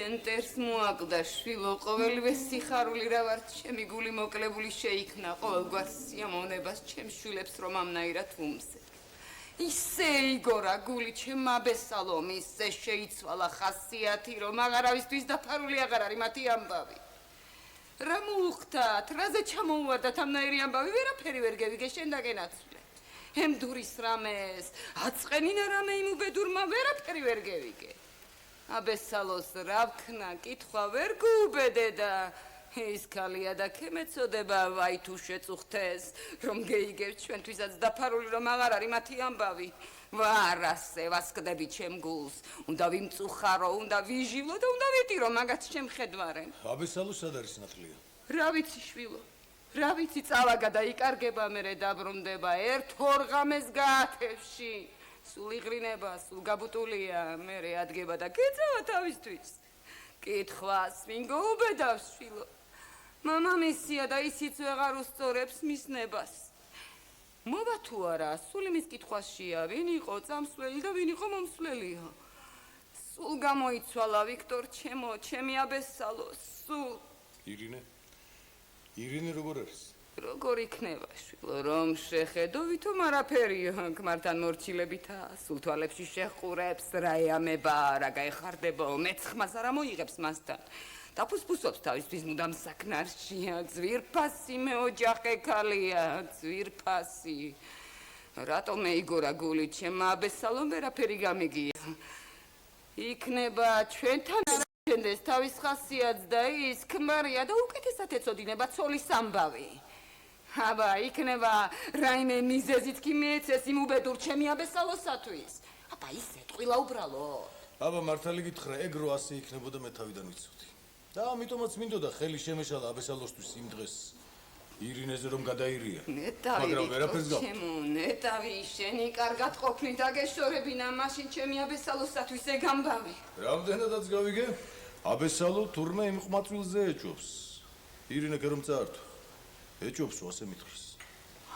შენტერს მოაგდა შვილო ყოველივე სიხარული რა ვარ ჩემი გული მოკლებული შეიქნა ყოველგვარ სიამოვნებას ჩემ შვილებს რომ ამნაირად უმზე ისე იგორა გული ჩემ აბესალომ ისე შეიცვალა ხასიათი რომ აღარავისთვის დაფარული აღარ არის მათი ამბავი რა მოუხდათ რაზე ჩამოუვარდათ ამნაირი ამბავი ვერაფერი ვერ გევიგე შენ დაგენაცვლე ემდურის რამეს აწყენინა რამე იმ უბედურმა ვერაფერი ვერ გევიგე აბესალოს რა ვქნა კითხვა ვერ გუბედე და ის ქალია და ქემეწოდება ვაი თუ შეწუხთეს რომ გეიგებ ჩვენთვისაც დაფარული რომ აღარ არის მათი ამბავი ვარასე ვასკდები ჩემ გულს უნდა ვიმწუხარო უნდა ვიჟილო და უნდა ვიტირო მაგაც ჩემ ხედვარენ აბესალო სად არის ნათლია რა ვიცი შვილო რა ვიცი წავაგა და იკარგება მერე დაბრუნდება ერთ ორ ღამეს გაათევში სულ იღრინება, სულ გაბუტულია, მერე ადგება და გეწევა თავისთვის. კითხვას ვინ გოუბედავს შვილო? მამამისია და ისიც ვეღარ უსწორებს მის ნებას. მოვა თუ არა, სულ იმის კითხვაშია, ვინ იყო წამსვლელი და ვინ იყო მომსვლელია. სულ გამოიცვალა ვიქტორ ჩემო, ჩემი აბესალო, სულ. ირინე როგორ არის? როგორ იქნება შვილო რომ შეხედო ვითომ არაფერია ქმართან მორჩილებითა სულ თვალებში შეხურებს რა ეამება რა გაეხარდება მეცხმას არა მოიღებს მასთან და ფუსფუსობს თავისთვის მუდამ საკნარშია ძვირფასი მეოჯახე ქალია ძვირფასი რატომ ეიგორა გული ჩემ აბესალომ ვერაფერი გამიგია იქნება ჩვენთან არჩენდეს თავის ხასიათს და ის ქმარია და უკეთესად ეწოდინება ცოლის ამბავი აბა იქნება რაიმე მიზეზით კი მიეცეს იმ უბედურ ჩემი აბესალოსათვის აბა ის ეთყვილა უბრალოდ აბა მართალი გითხრა ეგ რო ასე იქნებოდა მე თავიდან ვიცოდი და ამიტომაც მინდოდა ხელი შემეშალა აბესალოსთვის იმ დღეს ირინეზე რომ გადაირია მაგრამ ვერაფერს გავ ჩემო ნეტავი შენი კარგად ყოფნი დაგეშორებინა მაშინ ჩემი აბესალოსათვის ეგ ამბავი რამდენადაც გავიგე აბესალო თურმე იმ ყმაწვილზე ეჭობს ირინე რომ წაართო ეჭობს ასე მითხრს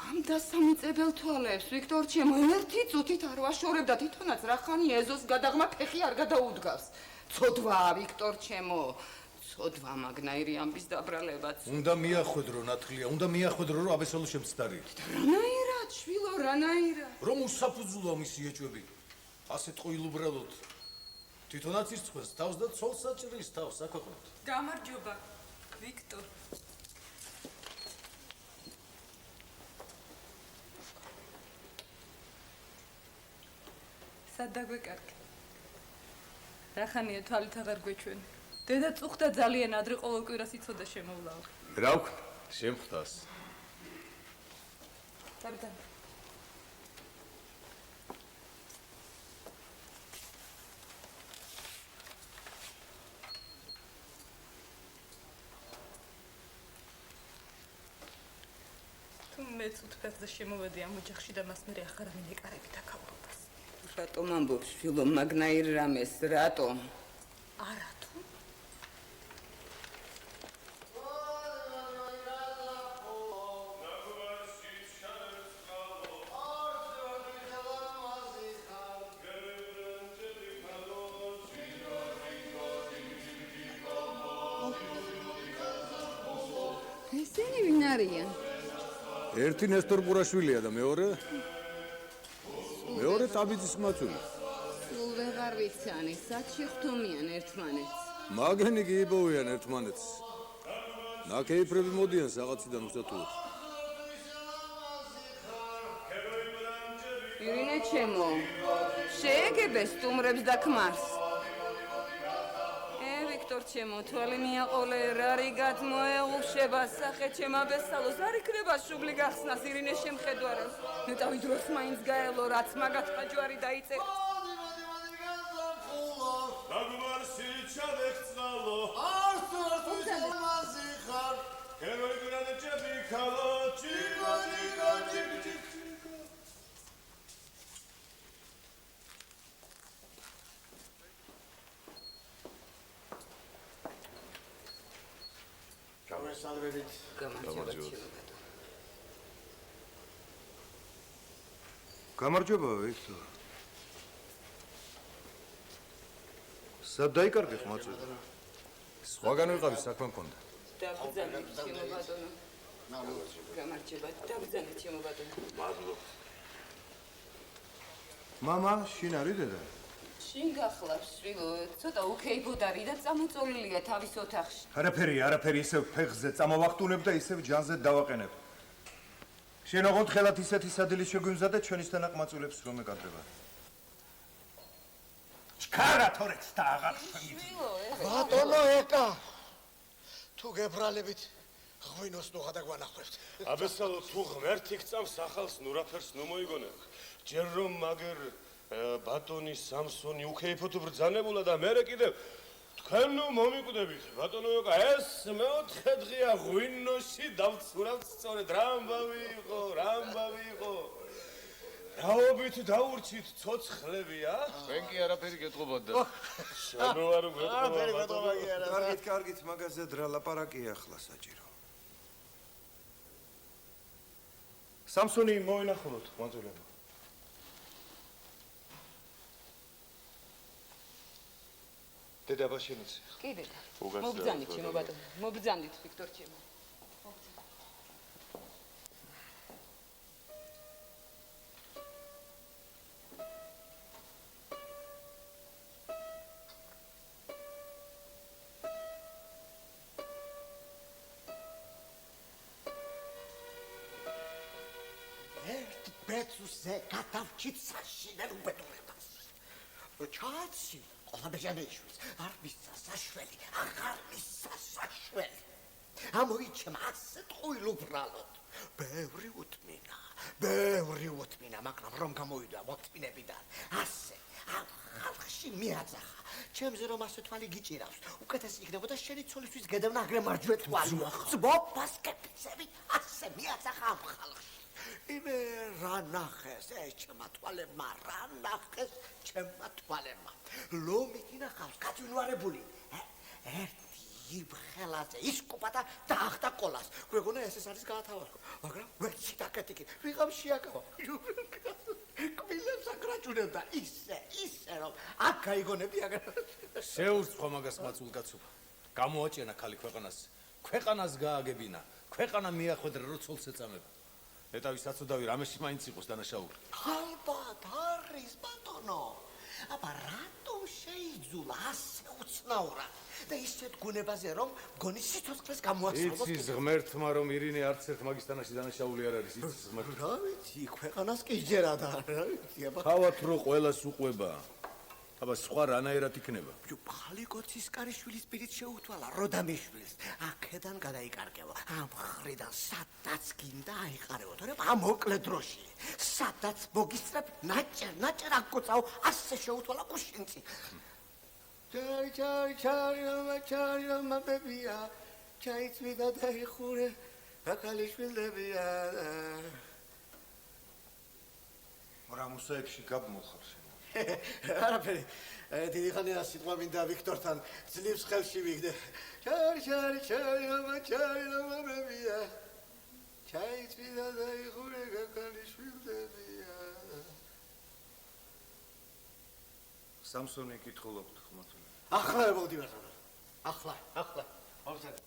ამ დასამიწებელ თვალებს ვიქტორ ჩემო ერთი წუთით არ ვაშორებდა თვითონაც რახანი ეზოს გადაღმა ფეხი არ გადაუდგავს ცოდვა ვიქტორ ჩემო ცოდვა მაგნაირი ამბის დაბრალებაც. უნდა მიახვედრო ნათლია, უნდა მიახვედრო რომ აბესალო შემცდარია. რანაირად, შვილო, რანაირად? რომ უსაფუძვლოა მისი ეჭვები. ასეთ ყოილუბრალოდ. თვითონაც ირწყვეს თავს და ცოლს საჭრის თავს საქვეყნოდ. გამარჯობა, ვიქტორ. სად დაგვეკარგე? რახანია თვალით აღარ გვეჩვენ. დედა წუხდა ძალიან ადრე ყოველ კვირას იცოდა შემოვლაო. რა ვქნა? შემხვდას. დაბდა. თუ მეც უთფერზე შემოვედი ამ ოჯახში და მას მე ახარ მინეკარები დაკავებას. რატომ ამბობს შვილო მაგნაირ რამეს? რატომ? არა თუ ესენი ვინ არიან? ერთი ნესტორ პურაშვილია და მეორე ტაბიძის მაცული. სულ ვეღარ ვიცანი, სად შეხვდომიან ერთმანეთს? მაგენი კი იპოვიან ერთმანეთს. ნაკეიფრები მოდიან საღაციდან უსათუოდ. ირინე ჩემო, შეეგებე სტუმრებს და ქმარს. ვიქტორ ჩემო, თვალი მიაყოლე, რარი გადმოეღუშება სახე ჩემაბესალოს, არ იქნება შუბლი გახსნას ირინე შემხედვარავს. ნეტავი დროს მაინც გაელო, რაც მაგათ მაჯვარი დაიწერა. დაგმარსი ჩავეხწალო, არც ამაზი ხარ, გეროიგრანე ჭები ქალო, ჩიკო ჩიკო ჩიკო. გამარჯობებით. გამარჯობა, ვიქტორ. სად დაიკარგე ხმაწვი? სხვაგან ვიყავი, საქმე მქონდა. დაბრძანეთ ჩემო ბატონო. გამარჯობა, დაბრძანეთ ჩემო ბატონო. მადლობა. მამა, შინ არის დედა? შინ გახლავს, შვილო, ცოტა უქეიფოდ არის და წამოწოლილია თავის ოთახში. არაფერი, ისევ ფეხზე წამოვახტუნებ და ისევ ჯანზე დავაყენებ. შენ ოღონდ ხელათ ისეთი სადილის შეგვიმზადე ჩვენისთანა ყმაწვილებს რომ ეკადრება. ჩქარა თორეც და აღარ ბატონო ეკა. თუ გებრალებით ღვინოს ნუღა და გვანახავთ. აბესალო თუ ღმერთი გწამს ახალს ნურაფერს ნუ მოიგონებ. ჯერ რომ მაგერ ბატონი სამსონი უქეიფოდ ბრძანებულა და მე კიდევ თქვენ ნუ მომიკვდებით ბატონო ეკა ეს მეოთხე დღეა ღვინოში დავცურავთ სწორედ რამბავი იყო რაობით დაურჩით ცოცხლებია თქვენ კი არაფერი გეტყობათ და შენო არ გეტყობა კარგით მაგაზე დრო ლაპარაკია ახლა საჭირო სამსონი მოინახულოთ მაწულებო დედა ბაშენიცი. კი დედა. მობრძანით ჩემო ბატონო. მობრძანით ვიქტორ ჩემო. ერთ ბეწვზე გადავჭით საშინელ უბედურებას. ჩაცი ყველა ბეჟანეიშვის არ მისცა საშველი, აღარ მისცა საშველი. ამოიჩემა ასეთ ყოილუბრალოდ. ბევრი უთმინა, მაგრამ რომ გამოვიდა მოთმინებიდან, ასე ხალხში მიაძახა. ჩემზე რომ ასე თვალი გიჭირავს, უკეთესი იქნებოდა შენი ცოლისთვის გედევნა აგრე მარჯვე თვალი. ძმობას კეფიცები ასე მიაძახა ამ ხალხში. იმე რა ნახეს, ჩემმა თვალებმა, რა ნახეს ჩემმა თვალებმა. ლომი გინახავს, გაძვინვარებული. ერთი იბხელაზე ისკუპა და დაახტა ყოლას. გვეგონა ეს არის გაათავისუფლო, მაგრამ ვეცი დაკეთიკი, ვიღამ შეაკავა. კბილებს აკრაჭუნებდა ისე რომ აქ გაიგონები აგარ. შეურწყო მაგას მაწულ კაცო. გამოაჭენა ხალი ქვეყანას გააგებინა, ქვეყანა მიახვედრა რო ცოლს ეწამება. ეტავი საწოდავი რამეში მაინც იყოს დანაშაული. ალბათ არის ბატონო. აბა რატომ შეიძულა ასე უცნაურად და ისეთ გუნებაზე რომ გონი სიცოცხლეს გამოასწავლოს? იცის ღმერთმა რომ ირინე არც ერთ მაგისტანაში დანაშაული არ არის, იცის ღმერთმა. რა ვიცი, ქვეყანას კი ჯერა და რა ვიცი, აბა თავად რო ყველას უყვება. აბა სხვა რანაირად იქნება? ფალიკოცის კარიშვილის პირით შეუთვალა როდამიშვილს. აქედან გადაიკარგევა. ამ ხრიდან სადაც გინდა აიყარეო, თორემ ამ მოკლე დროში. სადაც მოგისწრებ ნაჭერ აკოცავ, ასე შეუთვალა კუშინცი. ჩარი რამა ბებია, ჩაიწვიდა და იხურე, აკალიშვილებია. რა მუსეებში გაბმულხარ შენ? არაფერი, დიდი ხანია სიტყვა მინდა ვიქტორთან ძლივს ხელში ვიგდე. ჩარი რამა ბებია, ჩაიწვიდა და იხურე, აკალიშვილებია. სამსონი კითხულობთ ხმათული. ახლა მოვდი ბატონო. ახლა. მოვწერე.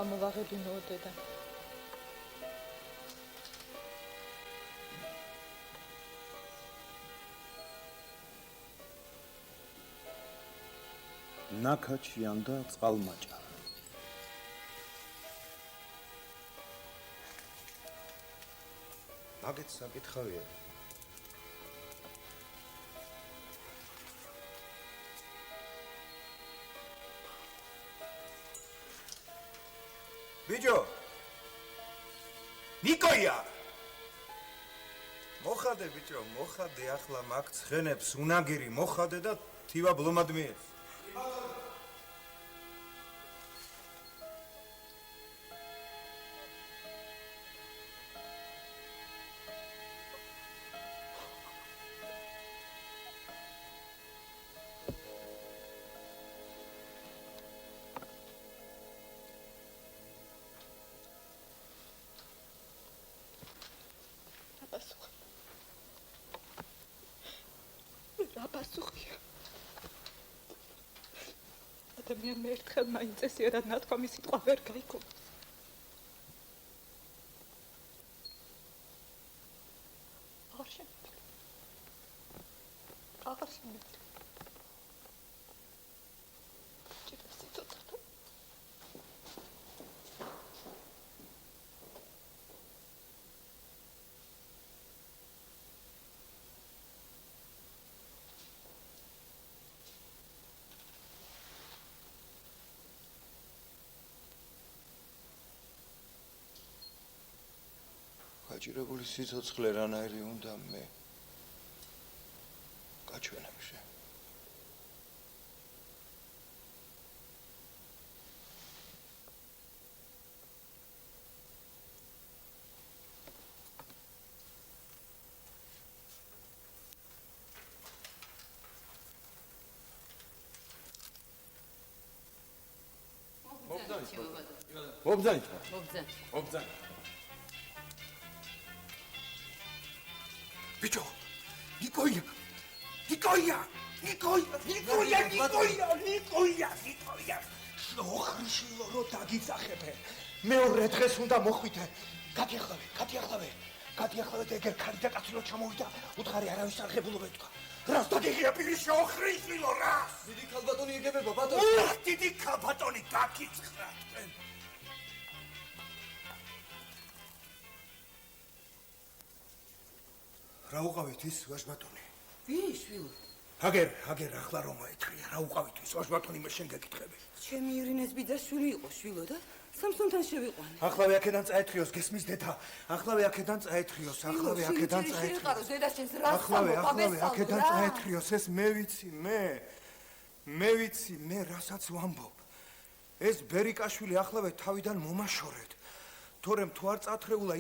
მოვაღებინო დედა. ნაკაჩიან და წყალმაჭა. მაგეთ საკითხავია. ბიჭო ნიკოია მოხადე ბიჭო მოხადე ახლა მაგ ცხენებს უნაგირი მოხადე და თივა ბლომად მიეც მე ერთხელ მაინც ესიარად ნათქვამი სიტყვა ვერ გაიგონს. აღარ შემიძლია. ჭირდა სიცოცხლე. გაჭირებული სიცოცხლე რანაირი უნდა მე გაჩვენებშე მობძანით. მობძან. ბიჭო, ნიკოია. ოხრიშილო რო დაგიძახებე. მეორე დღეს უნდა მოხვიდე. გადიახლავე და ეგერ ქალი და კაცი რო ჩამოვიდა, უთხარი არავის არ ღებულობ ეთქვა. რას დაგიღია პირის ოხრიშილო რას? დიდი ქალბატონი იგებება ბატონი. დიდი ქალბატონი დაგიძხრა თქვენ. რა უყავით ის ვაჟბატონი? ვინ შვილო? აგერ ახლა რომ მოეთქრია რა უყავით ის ვაჟბატონი მე შენ გეკითხები. ჩემი ირინეს ბიძაშვილი იყო შვილო და სამსონთან შევიყვანე. ახლავე აქედან წაეთხიოს გესმის დედა. ახლავე აქედან წაეთხიოს. ახლავე აქედან წაეთხიოს. ეს მე ვიცი, მე რასაც ვამბობ. ეს ბერიკაშვილი ახლავე თავიდან მომაშორეთ. თორემ თუ არ წათრეულა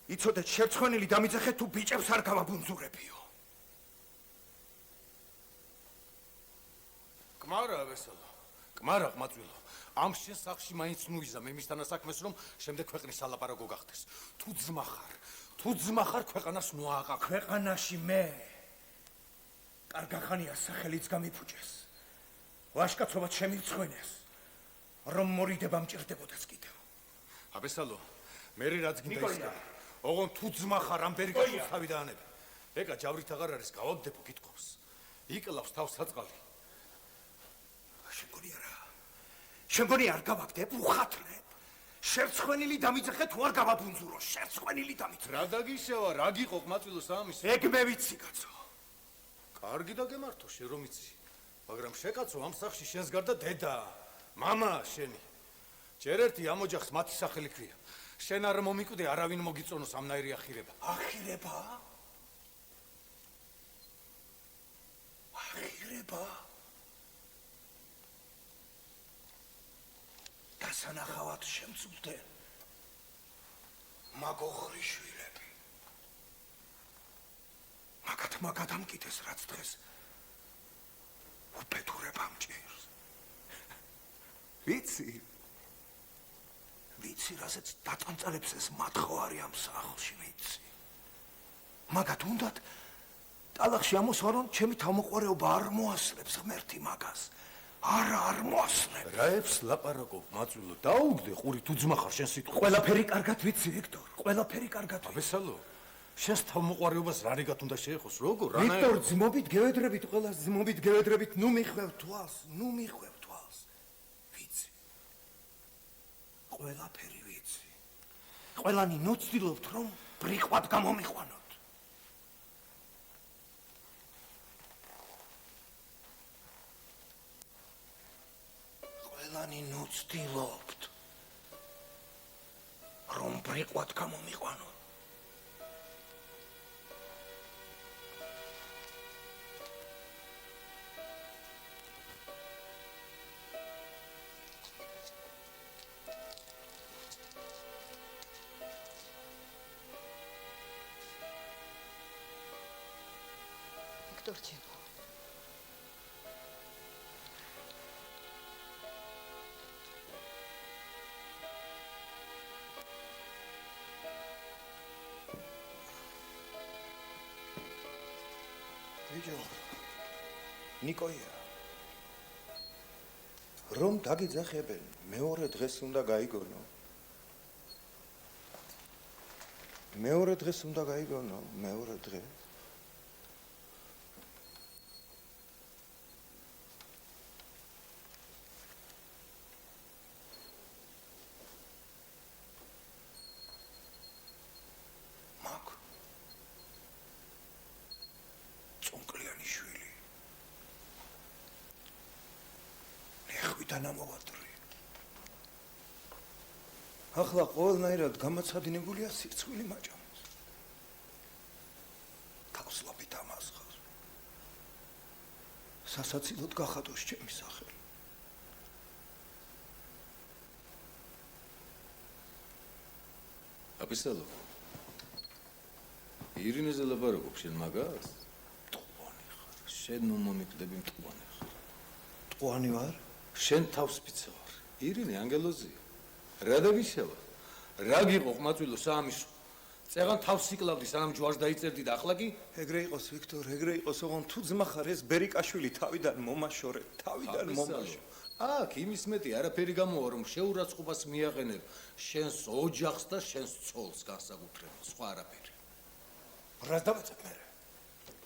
იცოდეთ შერცხვენილი დამიძახეთ თუ ბიჭებს არ გამაბუნძურებიო. კმარა ვესელო. კმარა ყმაწვილო. ამ შენ სახში მაინც ნუიზა მე მისთანა საქმეს რომ შემდეგ ქვეყნის სალაპარაკო გახდეს. თუ ძმა ხარ ქვეყანას ნუააყა. ქვეყანაში მე კარგახანია სახელიც გამიფუჭეს. ვაშკაცობად შემირცხვენეს. რომ მორიდება მჭირდებოდეს კიდევ. აბესალო, მე რაც გინდა ისე. ოღონ თუ ძმა ხარ ამ ბერიკაშვილს თავი დაანებე. ეგა ჯავრით აღარ არის გავაგდებო კითხავს. იკლავს თავს საწყალი. შეგონი არ გავაგდებ, უხათრებ. შერცხვენილი დამიძახე თუ არ გავაბუნძურო, შერცხვენილი დამიძახე. რა დაგიშევა, რა გიყო ყმაწვილო სამის? ეგ მე ვიცი, კაცო. კარგი დაგემართო, შენ რომ იცი. მაგრამ შეკაცო ამ სახში შენს გარდა დედა, მამა შენი. ჯერ ერთი ამ ოჯახს მათი სახელი ქვია. შენ არ მომიკვდე არავინ მოგიწონოს ამნაირი ახირება. ახირება? დასანახავად შემწულდნენ მაგოხრი შვილები. მაგათმა გადამკიდეს რაც დღეს უბედურებამ ჭირს. ვიცი, რასაც დაწანწალებს ეს მათხოვარი ამ სახლში, ვიცი. მაგათ უნდათ ტალახში ამოსვარონ, ჩემი თავმოყარეობა არ მოასწრებს ღმერთი მაგას. არ მოასწრებს. რაებს ლაპარაკობ, მაწვილო, დაუგდე ყური თუ ძმა ხარ შენ სიტყვა. ყველაფერი კარგად ვიცი, ვიქტორ, ყველაფერი კარგად ვიცი. აბესალო, შენს თავმოყარეობას რა რიგად უნდა შეეხოს, როგორ? ვიქტორ, ძმობით გევედრებით, ყველას ძმობით გევედრებით, ნუ მიხვევ თვალს. ვიცი. ყველაფერი ვიცი. ყველანი ნუ ცდილობთ, რომ ბრიყვად გამომიყვანოთ. ყველანი ნუ ცდილობთ, რომ ბრიყვად გამომიყვანოთ. ვიქტორჩემო. ბიჭო, ნიკოია, რომ დაგიძახებენ, მეორე დღეს უნდა გაიგონო. მეორე დღეს. წონკლიანი შვილი. ნეხვიდან ამოვატრი. ახლა ყველნაირად გამაცადინებულია სირცხვილი მაჭამს. თავსლობით ამასხავს. სასაცილოდ გახადოს ჩემი სახელი. აბესალო, ირინეზე ლაპარაკობ შენ მაგას? შენ ნუ მომიკვდები მტყუანი ხარ. მტყუანი ვარ? შენ თავს ფიცე ვარ. ირინე ანგელოზია. რა დავიშევა? რა გიყო ყმაწვილო საამისო? წეღან თავს იკლავდი სანამ ჯვარს დაიწერდი და ახლა კი ეგრე იყოს ვიქტორ, ეგრე იყოს, ოღონ თუ ძმა ხარ ეს ბერიკაშვილი თავიდან მომაშორე, თავიდან მომაშორე. აქ იმის მეტი არაფერი გამოვა რომ შეურაცხყოფას მიაყენებ შენს ოჯახს და შენს ცოლს განსაკუთრებით, სხვა არაფერი. რას დავეცებ მე?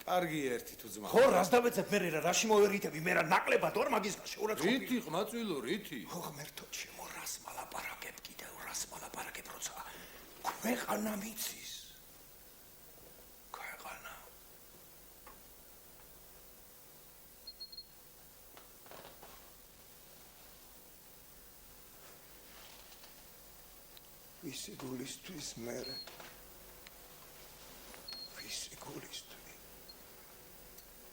კარგი ერთი თუ ძმა. ხო, რას დავეცებ მე რა რაში მოვერიდები მე რა ნაკლებად ვარ მაგის შეურაცხყოფი. რითი ყმაწვილო, რითი? ხო, ღმერთო, ჩემო რას მალაპარაკებ კიდევ, რას მალაპარაკებ როცა ქვეყანა მიცის. ქვეყანა. ვისი გულისთვის მერე? ვისი გულისთვის?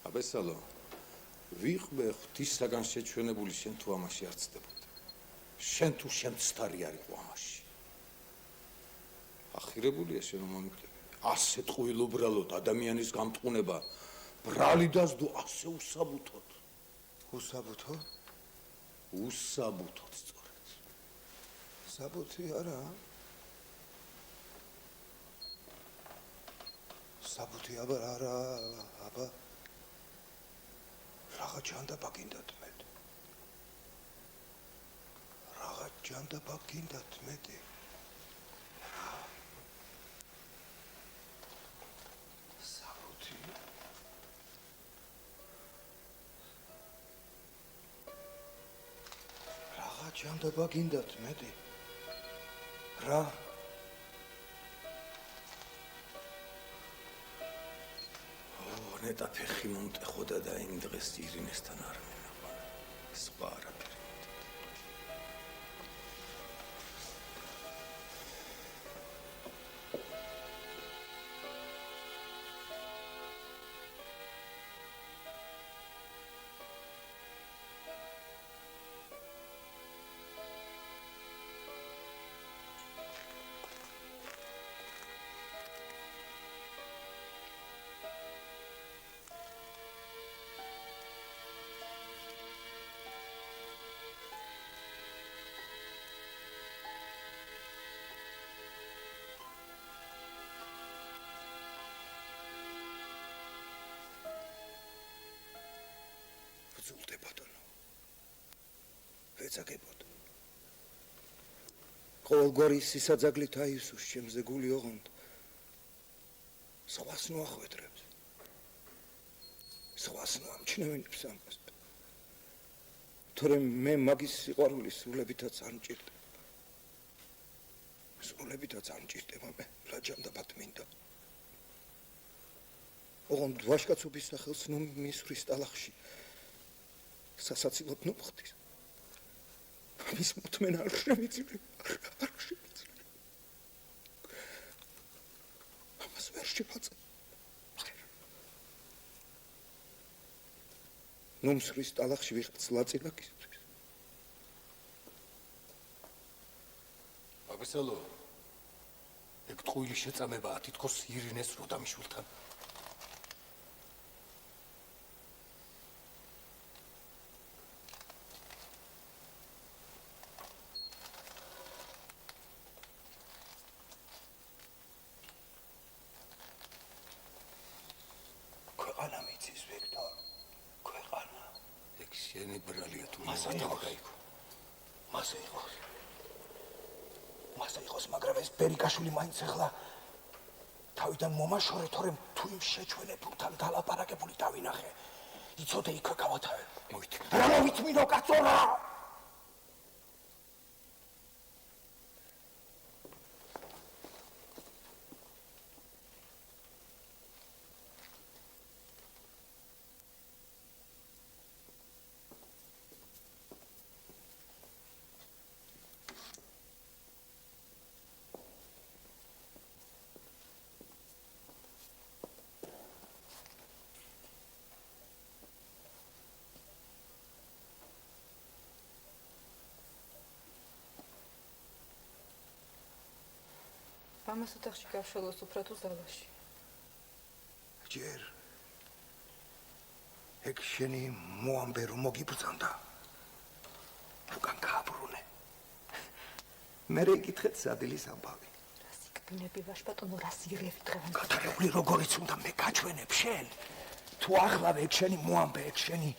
აბესალო, ვიყვე ღვთისაგან შეჩვენებული შენ თუ ამაში არ ცდებოდ. შენ თუ შემცდარი არ იყო ამაში. ახირებულია შენ რომ მომიკვდები. ასე ტყუილუბრალოდ ადამიანის გამტყუნება ბრალი დასდო ასე უსაბუთოდ. უსაბუთო? უსაბუთოდ სწორედ. საბუთი არა? საბუთი არა, აბა. რაღა ჯანდაბა გინდათ მე. რაღა ჯანდაბა გინდათ მე. ჯანდაბა გინდათ მეტი რა ნეტა ფეხი მომტეხოდა და იმ დღეს ირინესთან არ მენაყვა სხვა არაფერი ზულდე ბატონო ვეცაგებოდ ყოველგვარი სისაძაგლით აისუს ჩემზე გული ოღონდ სხვას ნუ ახვედრებს სხვას ნუ ამჩნევენებს ამას თორემ მე მაგის სიყვარულის სრულებითაც არ მჭირდება სრულებითაც არ მჭირდება მე რა ჯანდაბად მინდა ოღონდ ვაშკაცობის სახელს ნუ მისვრის ტალახში სასაცილოდ ნუხდის. ამის მოთმენა არ შემიძლია. არ შემიძლია. ამას ვერ შეფაწე. ნუმსრის ტალახში ვიღაც ლაწილაკისთვის. აბესალო. ეგ ტყუილი შეწამებაა თითქოს ირინეს როდამიშვილთან. ქვეყანა მიცის ვიქტორ ქვეყანა ეგ შენი ბრალია თუ მასე იყოს მაგრამ ეს ბერიკაშვილი მაინც ახლა თავიდან მომაშორე თორემ თუ იმ შეჩვენებულთან დალაპარაკებული დავინახე იცოდე იქ გავათავებ რა მოვიწმინო კაცონა ამას ოთახში გავშალოს უფრო თუ ზალაში. ჯერ ეგ შენი მოამბე რომ მოგიბრძანდა უკან გააბრუნე მე ეკითხეთ სადილის ამბავი. რასიკბინები ვაშბატონო, რასირევი დღევანდელი. გათარებული როგორიც უნდა მე გაჩვენებ შენ. თუ ახლავე ეგ შენი მოამბე, ეგ შენი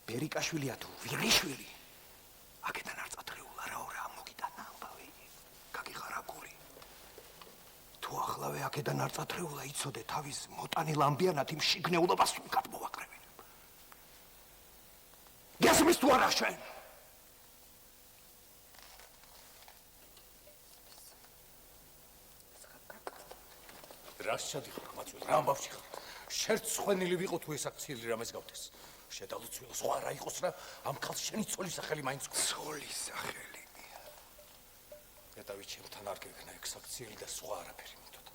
ბერიკაშვილია თუ ვირიშვილი. აქედან არ წათრეულა რა მოგიტანა ამბავი. გაგიხარაგული. თუ ახლავე აქედან არ წათრეულა, იცოდე თავის მოტანილ ამბიანად იმ შიგნეულობას უკად მოვაკრებინებ. გასმის თუ არა შენ? რას ჩადიხარ ხმაწვილი? რა ამბავში ხარ? შერცხვენილი ვიყო თუ ეს აქციელი რამეს გავდეს. შედალუცვილო სხვა რა იყოს რა ამ ხალხს შენი ცოლის სახელი მაინც ცოლის სახელი. გადავი ჩემთან არ გეგნა ეს აქციელი და სხვა არაფერი მეთოდა.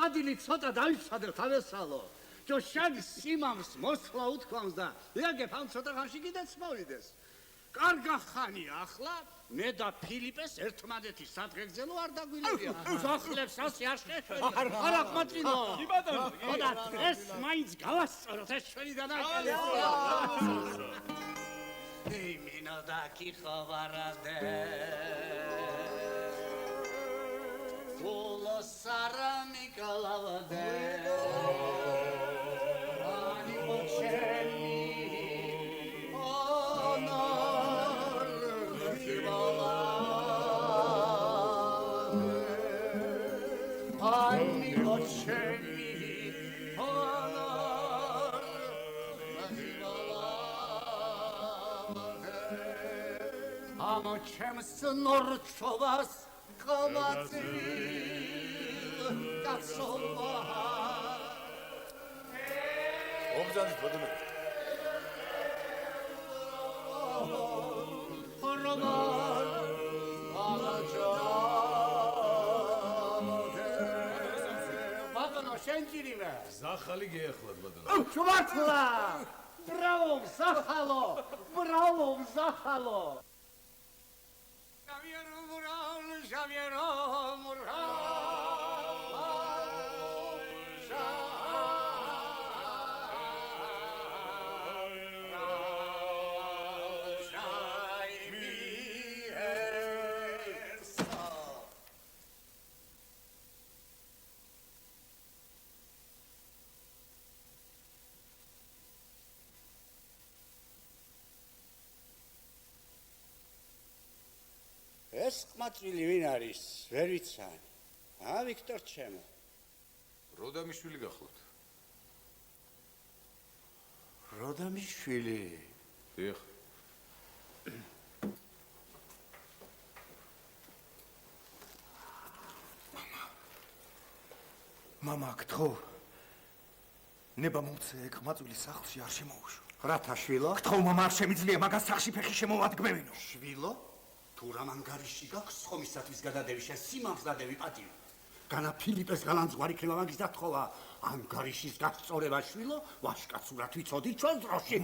სადილი ცოტა დაიცადე თავესალო. ჯო შენ სიმამს მოსვლა უთქვამს და იაგებ ამ ცოტა ხანში კიდეც მოვიდეს. კარგა ხანია ახლა მე და ფილიპეს ერთმანეთი სადღეგრძელო არ დაგვილებია. სახლებს ასე არ შეშვენია. არა ხმაწინო. კი ბატონო. და ეს მაინც გავასწოროთ ეს ჩვენი დანაკელი. იმინო და კიხოვარადე. Solo sarà Nicolavade Ani Bocelli Onor Nicolavade Ani Bocelli Onor Nicolavade Amo cems norchovas ომზანით ბოდმე ბატონო შენ ჭირივე ზახალი გეახლად ბატონო ჩუბართლა ბრავო ზახალო ბრავო ზახალო Javiero ეს ყმაწვილი ვინ არის? ვერ ვიცან. ვიქტორ ჩემო. როდამიშვილი გახლავთ. როდამიშვილი? დიახ. მამა, გთხოვ. ნება მომცე ყმაწვილის სახლში არ შემოუშვა. რათა შვილო? გთხოვ მამა, არ შემიძლია მაგას სახში ფეხი შემოვადგმევინო. შვილო? თუ რამანგარიში გაქვს ხომისათვის გადადევი შენ სიმამს დადევი პატივი. განა ფილიპეს გალანძღვარი იქნება მაგის დათხოვა. ანგარიშის გასწორება შვილო, ვაშკაცურად ვიცოდი ჩვენ დროში.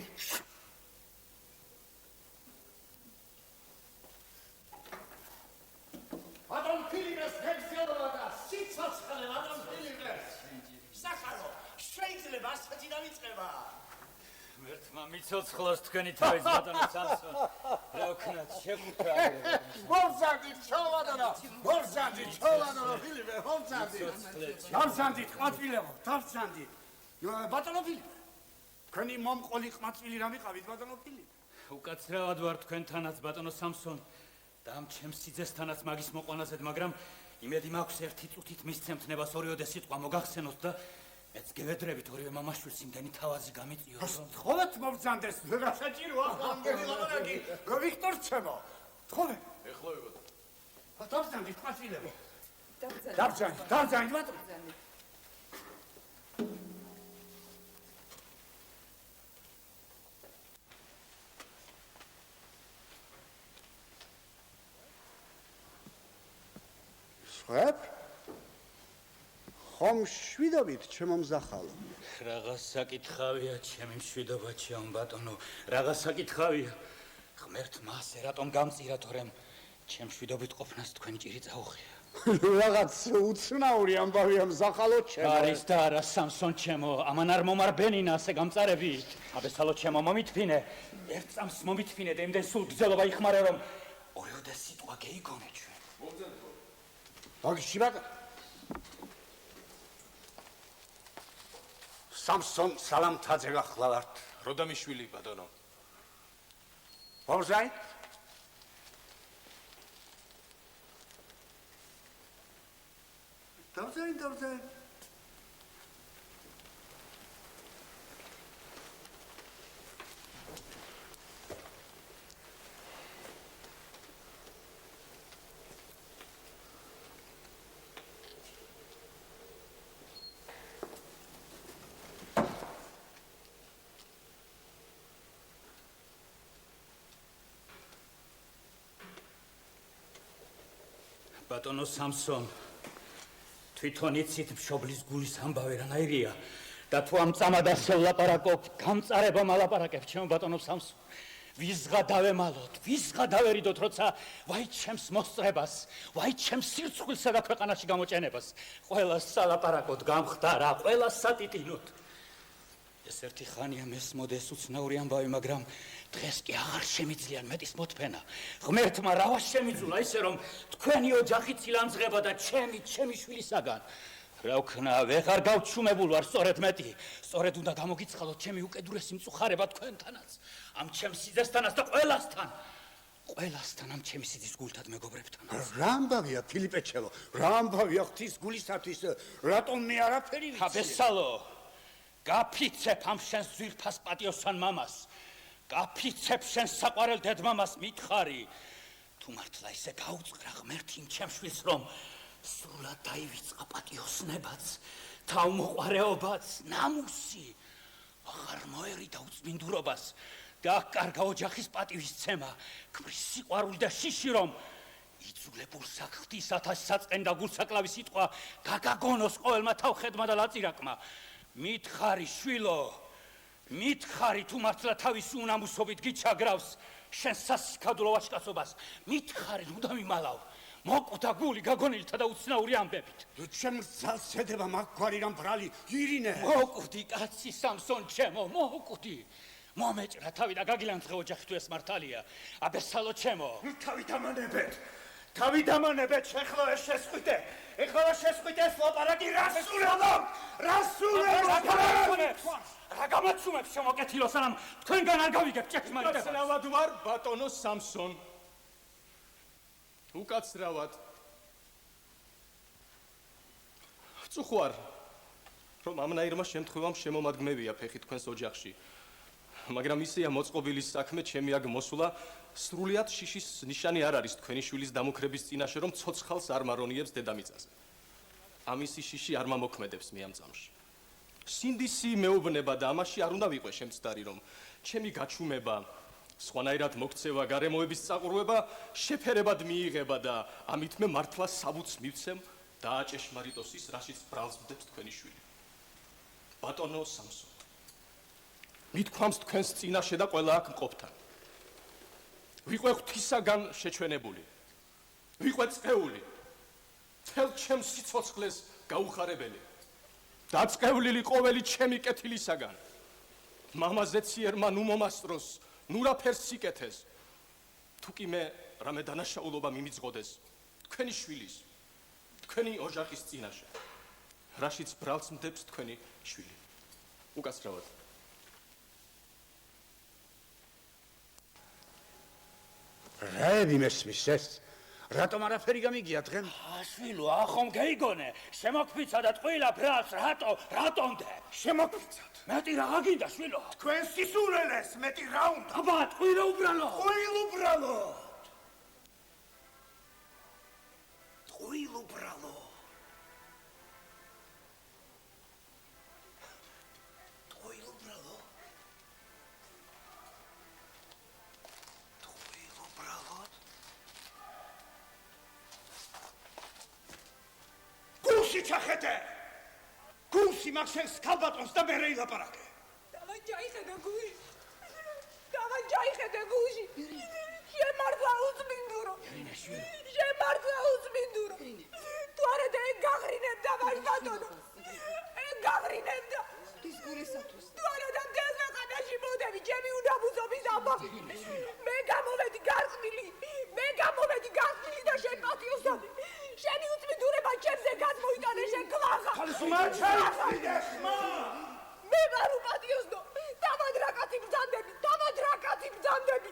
ბატონ ფილიპეს გეგზელობა და სიცოცხლე ბატონ ფილიპეს. სახალო, შეიძლება ასეთი დავიწყება. ერთმა მიცოცხლოს თქვენი თავის ბატონო სამსონ. რა ვქნათ შეგუთა. მორზანდი ჩოვადანა. მორზანდი ჩოვადანა ფილიპე, მორზანდი. მორზანდი ყმაწვილებო, დავცანდი. ბატონო ფილიპე. თქვენი მომყოლი ყმაწვილი რა მიყავით ბატონო ფილიპ? უკაცრავად ვარ თქვენთანაც ბატონო სამსონ და ამ ჩემს სიძესთანაც მაგის მოყვანაზედ, მაგრამ იმედი მაქვს ერთი წუთით მისცემთ ნებას ორიოდე სიტყვა მოგახსენოთ და მეც გევედრებით ორივე მამაშვილს იმდენი თავაზი გამიწიოთ. თხოვეთ მობრძანდეს, რა საჭიროა ანგელი ლაპარაკი, ვიქტორ ჩემო. თხოვე. ეხლა ვიღოთ. დავზანდით ყმაწვილებო. დავზანდით ბატონო. ხებ? ხომ შვიდობით ჩემო მზახალო? რაღაც საკითხავია ჩემი მშვიდობა ჩემ ბატონო, რაღაც საკითხავია. ღმერთმა ასე რატომ გამწირა თორემ ჩემ მშვიდობით ყოფნას თქვენი ჭირი წაუხია. რაღაც უცნაური ამბავია მზახალო ჩემო. არის და არა სამსონ ჩემო, ამან არ მომარბენინა ასე გამწარებით. აბესალო ჩემო მომითფინე, ერთ წამს მომითფინე და იმდენ სულ გრძელობა იხმარე რომ ორიოდე სიტყვა გეიგონე ჩვენ. ბაგში ბატონო. სამსონ სალამთაძე გახლავართ. როდამიშვილი ბატონო. ბავზაი? დავზაი. ბატონო სამსონ, თვითონ იცით მშობლის გულის ამბავი რანაირია და თუ ამ წამად ასე ვლაპარაკობ, გამწარება მალაპარაკებ ჩემო ბატონო სამსონ. ვისღა დავემალოთ, ვისღა დავერიდოთ, როცა ვაი ჩემს მოსწრებას, ვაი ჩემს სირცხვილსა და ქვეყანაში გამოჭენებას. ყველას სალაპარაკოთ გამხდარა, ყველას სატიტინოთ. ეს ერთი ხანია მესმოდეს უცნაური ამბავი, მაგრამ დღეს კი აღარ შემიძლია მეტის მოთფენა. ღმერთმა რავას შემიძულა ისე რომ თქვენი ოჯახი ცილამძღება და ჩემი შვილისაგან. რა ვქნა, ვეღარ გავჩუმებულ ვარ სწორედ მეტი. სწორედ უნდა გამოგიცხადოთ ჩემი უკედურესი მწუხარება თქვენთანაც, ამ ჩემს სიძესთანაც და ყველასთან. ყველასთან ამ ჩემი სიძის გულთან მეგობრებთანაც. რა ამბავია ფილიპე ჩემო? რა ამბავია ღვთის გულისათვის? რატომ მე არაფერი ვიცი? აბესალო, გაფიცებ ამ შენს ძვირფას პატიოსან მამას. გაფიცებ შენს საყვარელ დედმამას მითხარი. თუ მართლა ისე გაუწყრა ღმერთი იმ ჩემს შვილს რომ სრულად დაივიწყა პატიოსნებაც, თავმოყვარეობაც, ნამუსი, აღარ მოერიდა უწმინდურობას და კარგა ოჯახის პატივისცემა, ქმრის სიყვარული და შიში რომ იძულებულ საქმთისათა საწყენდა გულსაკლავი სიტყვა გაგაგონოს ყოველმა თავხედმა და ლაწირაკმა. მითხარი შვილო, მითხარი თუ მართლა თავისი უნამუსობით გიჩაგრავს შენ სასიკადულო ვაჟკაცობას, მითხარი ნუ დამიმალავ. მოკვდა გული გაგონილთა და უცნაური ამბებით. ჩემ ძალს შედება მაგგვარი რამ ბრალი ირინე. მოკვდი კაცი სამსონ ჩემო, მოკვდი. მომეჭრა თავი და გაგილანძღე ოჯახი თუ ეს მართალია. აბესალო ჩემო. თავი დამანებეთ. თავი დამანებეთ, ეხლა ეს შესყიდე. ეხლა შესყიდე ეს ლაპარაკი რასულობა. რა გამაცუმებს შემოკეთილო სანამ თქვენგან არ გავიგებ ჭეშმარიტებას. უკაცრავად ვარ ბატონო სამსონ. უკაცრავად. ვწუხვარ, რომ ამნაირმა შემთხვევამ შემომადგმევია ფეხი თქვენს ოჯახში. მაგრამ ისეა მოწყობილი საქმე, ჩემი აქ მოსვლა სრულიად შიშის ნიშანი არ არის თქვენი შვილის დამუქრების წინაშე, რომ ცოცხალს არ მარონიებს დედამიწაზე. ამისი შიში არ მომოქმედებს მე ამ წამში. სინდისი მეუბნება და ამაში არ უნდა ვიყვე შემცდარი, რომ ჩემი გაჩუმება, სხვანაირად მოქცევა, გარემოების წაყურვება შეფერებად მიიღება და ამით მე მართლა საბუთს მივცემ და აჭეშმარიტოს ის, რაშიც ბრალსდებს თქვენი შვილი. ბატონო სამსონ, მithქვამს თქვენს წინაშე და ყველა აქ მყოფთან. ვიყვე ღვთისაგან შეჩვენებული, ვიყვე წეული, თელ ჩემს სიცოცხლეს გაუხარებელი. დაწყევლილი ყოველი ჩემი კეთილისაგან. მამაზეციერმა ნუ მომასწროს, ნუ რაფერს სიკეთეს. თუ კი მე რამე დანაშაულობა მიმიძღოდეს თქვენი შვილის, თქვენი ოჯახის წინაშე, რაშიც ბრალს მდებს თქვენი შვილი. უკაცრავად. რაები მესმის ეს? რატომ არაფერი გამიგია დღემ? შვილო, ახომ გეიგონე, შემოქმიცა და ტყუილა ბრალს რატომდე? შემოქმიცათ. მეტი რა გინდა შვილო? თქვენ სისულელეს მეტი რა უნდა? აბა, ტყუილა უბრალო. ტყუილ უბრალო. ტყუილ უბრალო. ტყუილ უბრალო. ტყუილ უბრალო. გულში ჩახედე. გულში მაგ შენს ქალბატონს და მე რეილაპარაკე. დავაჯაიხედე გულში. დავაჯაიხედე გულში. შემართლა უწმინდურო. შემართლა უწმინდურო. თუ არა და ეგ გაღრინებდა მას ბატონო. ეგ გაღრინებდა. ის გულისათვის. თუ არა და მთელ ქვეყანაში მოდები ჩემი უდაბუძობის აბა. მე გამოვედი გარყმილი. მე გამოვედი გარყმილი და შენ პატიოსანი. შენი უწმინდურება ჩემზე გადმოიტანე შენ გლახა. ხალხმარჩაი ხმა. მე ვარ უპატიოსნო. თავად რაკათი ბრძანდები.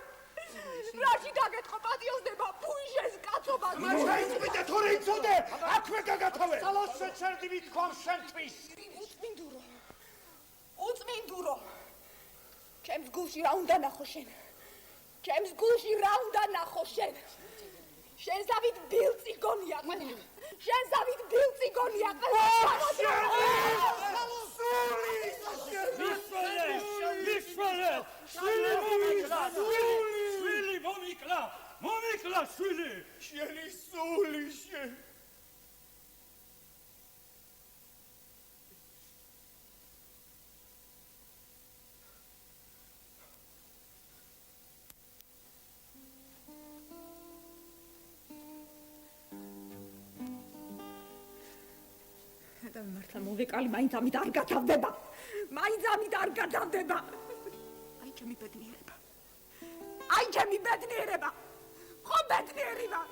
რაში დაგეთყო პატიოსნება ფუიშეს კაცობა. მოიწვიდე თორე იცოდე. აქვე გაგათავე. სალოს შეჩერდი მithქვამ შენთვის. უწმინდურო. ჩემს გულში რა უნდა ნახო შენ? ჩემს გულში რა უნდა ნახო შენ? შენ ზავით ბილწი გონია ყველა. შენ ზავით ბილწი გონია ყველა. მისვალე. შვილი მომიკლა შვილი. შენი სული შენ. და მართლა მოვეკალი მაინც ამით არ გათავდება. აი ჩემი ბედნიერება. ხო ბედნიერი ვარ.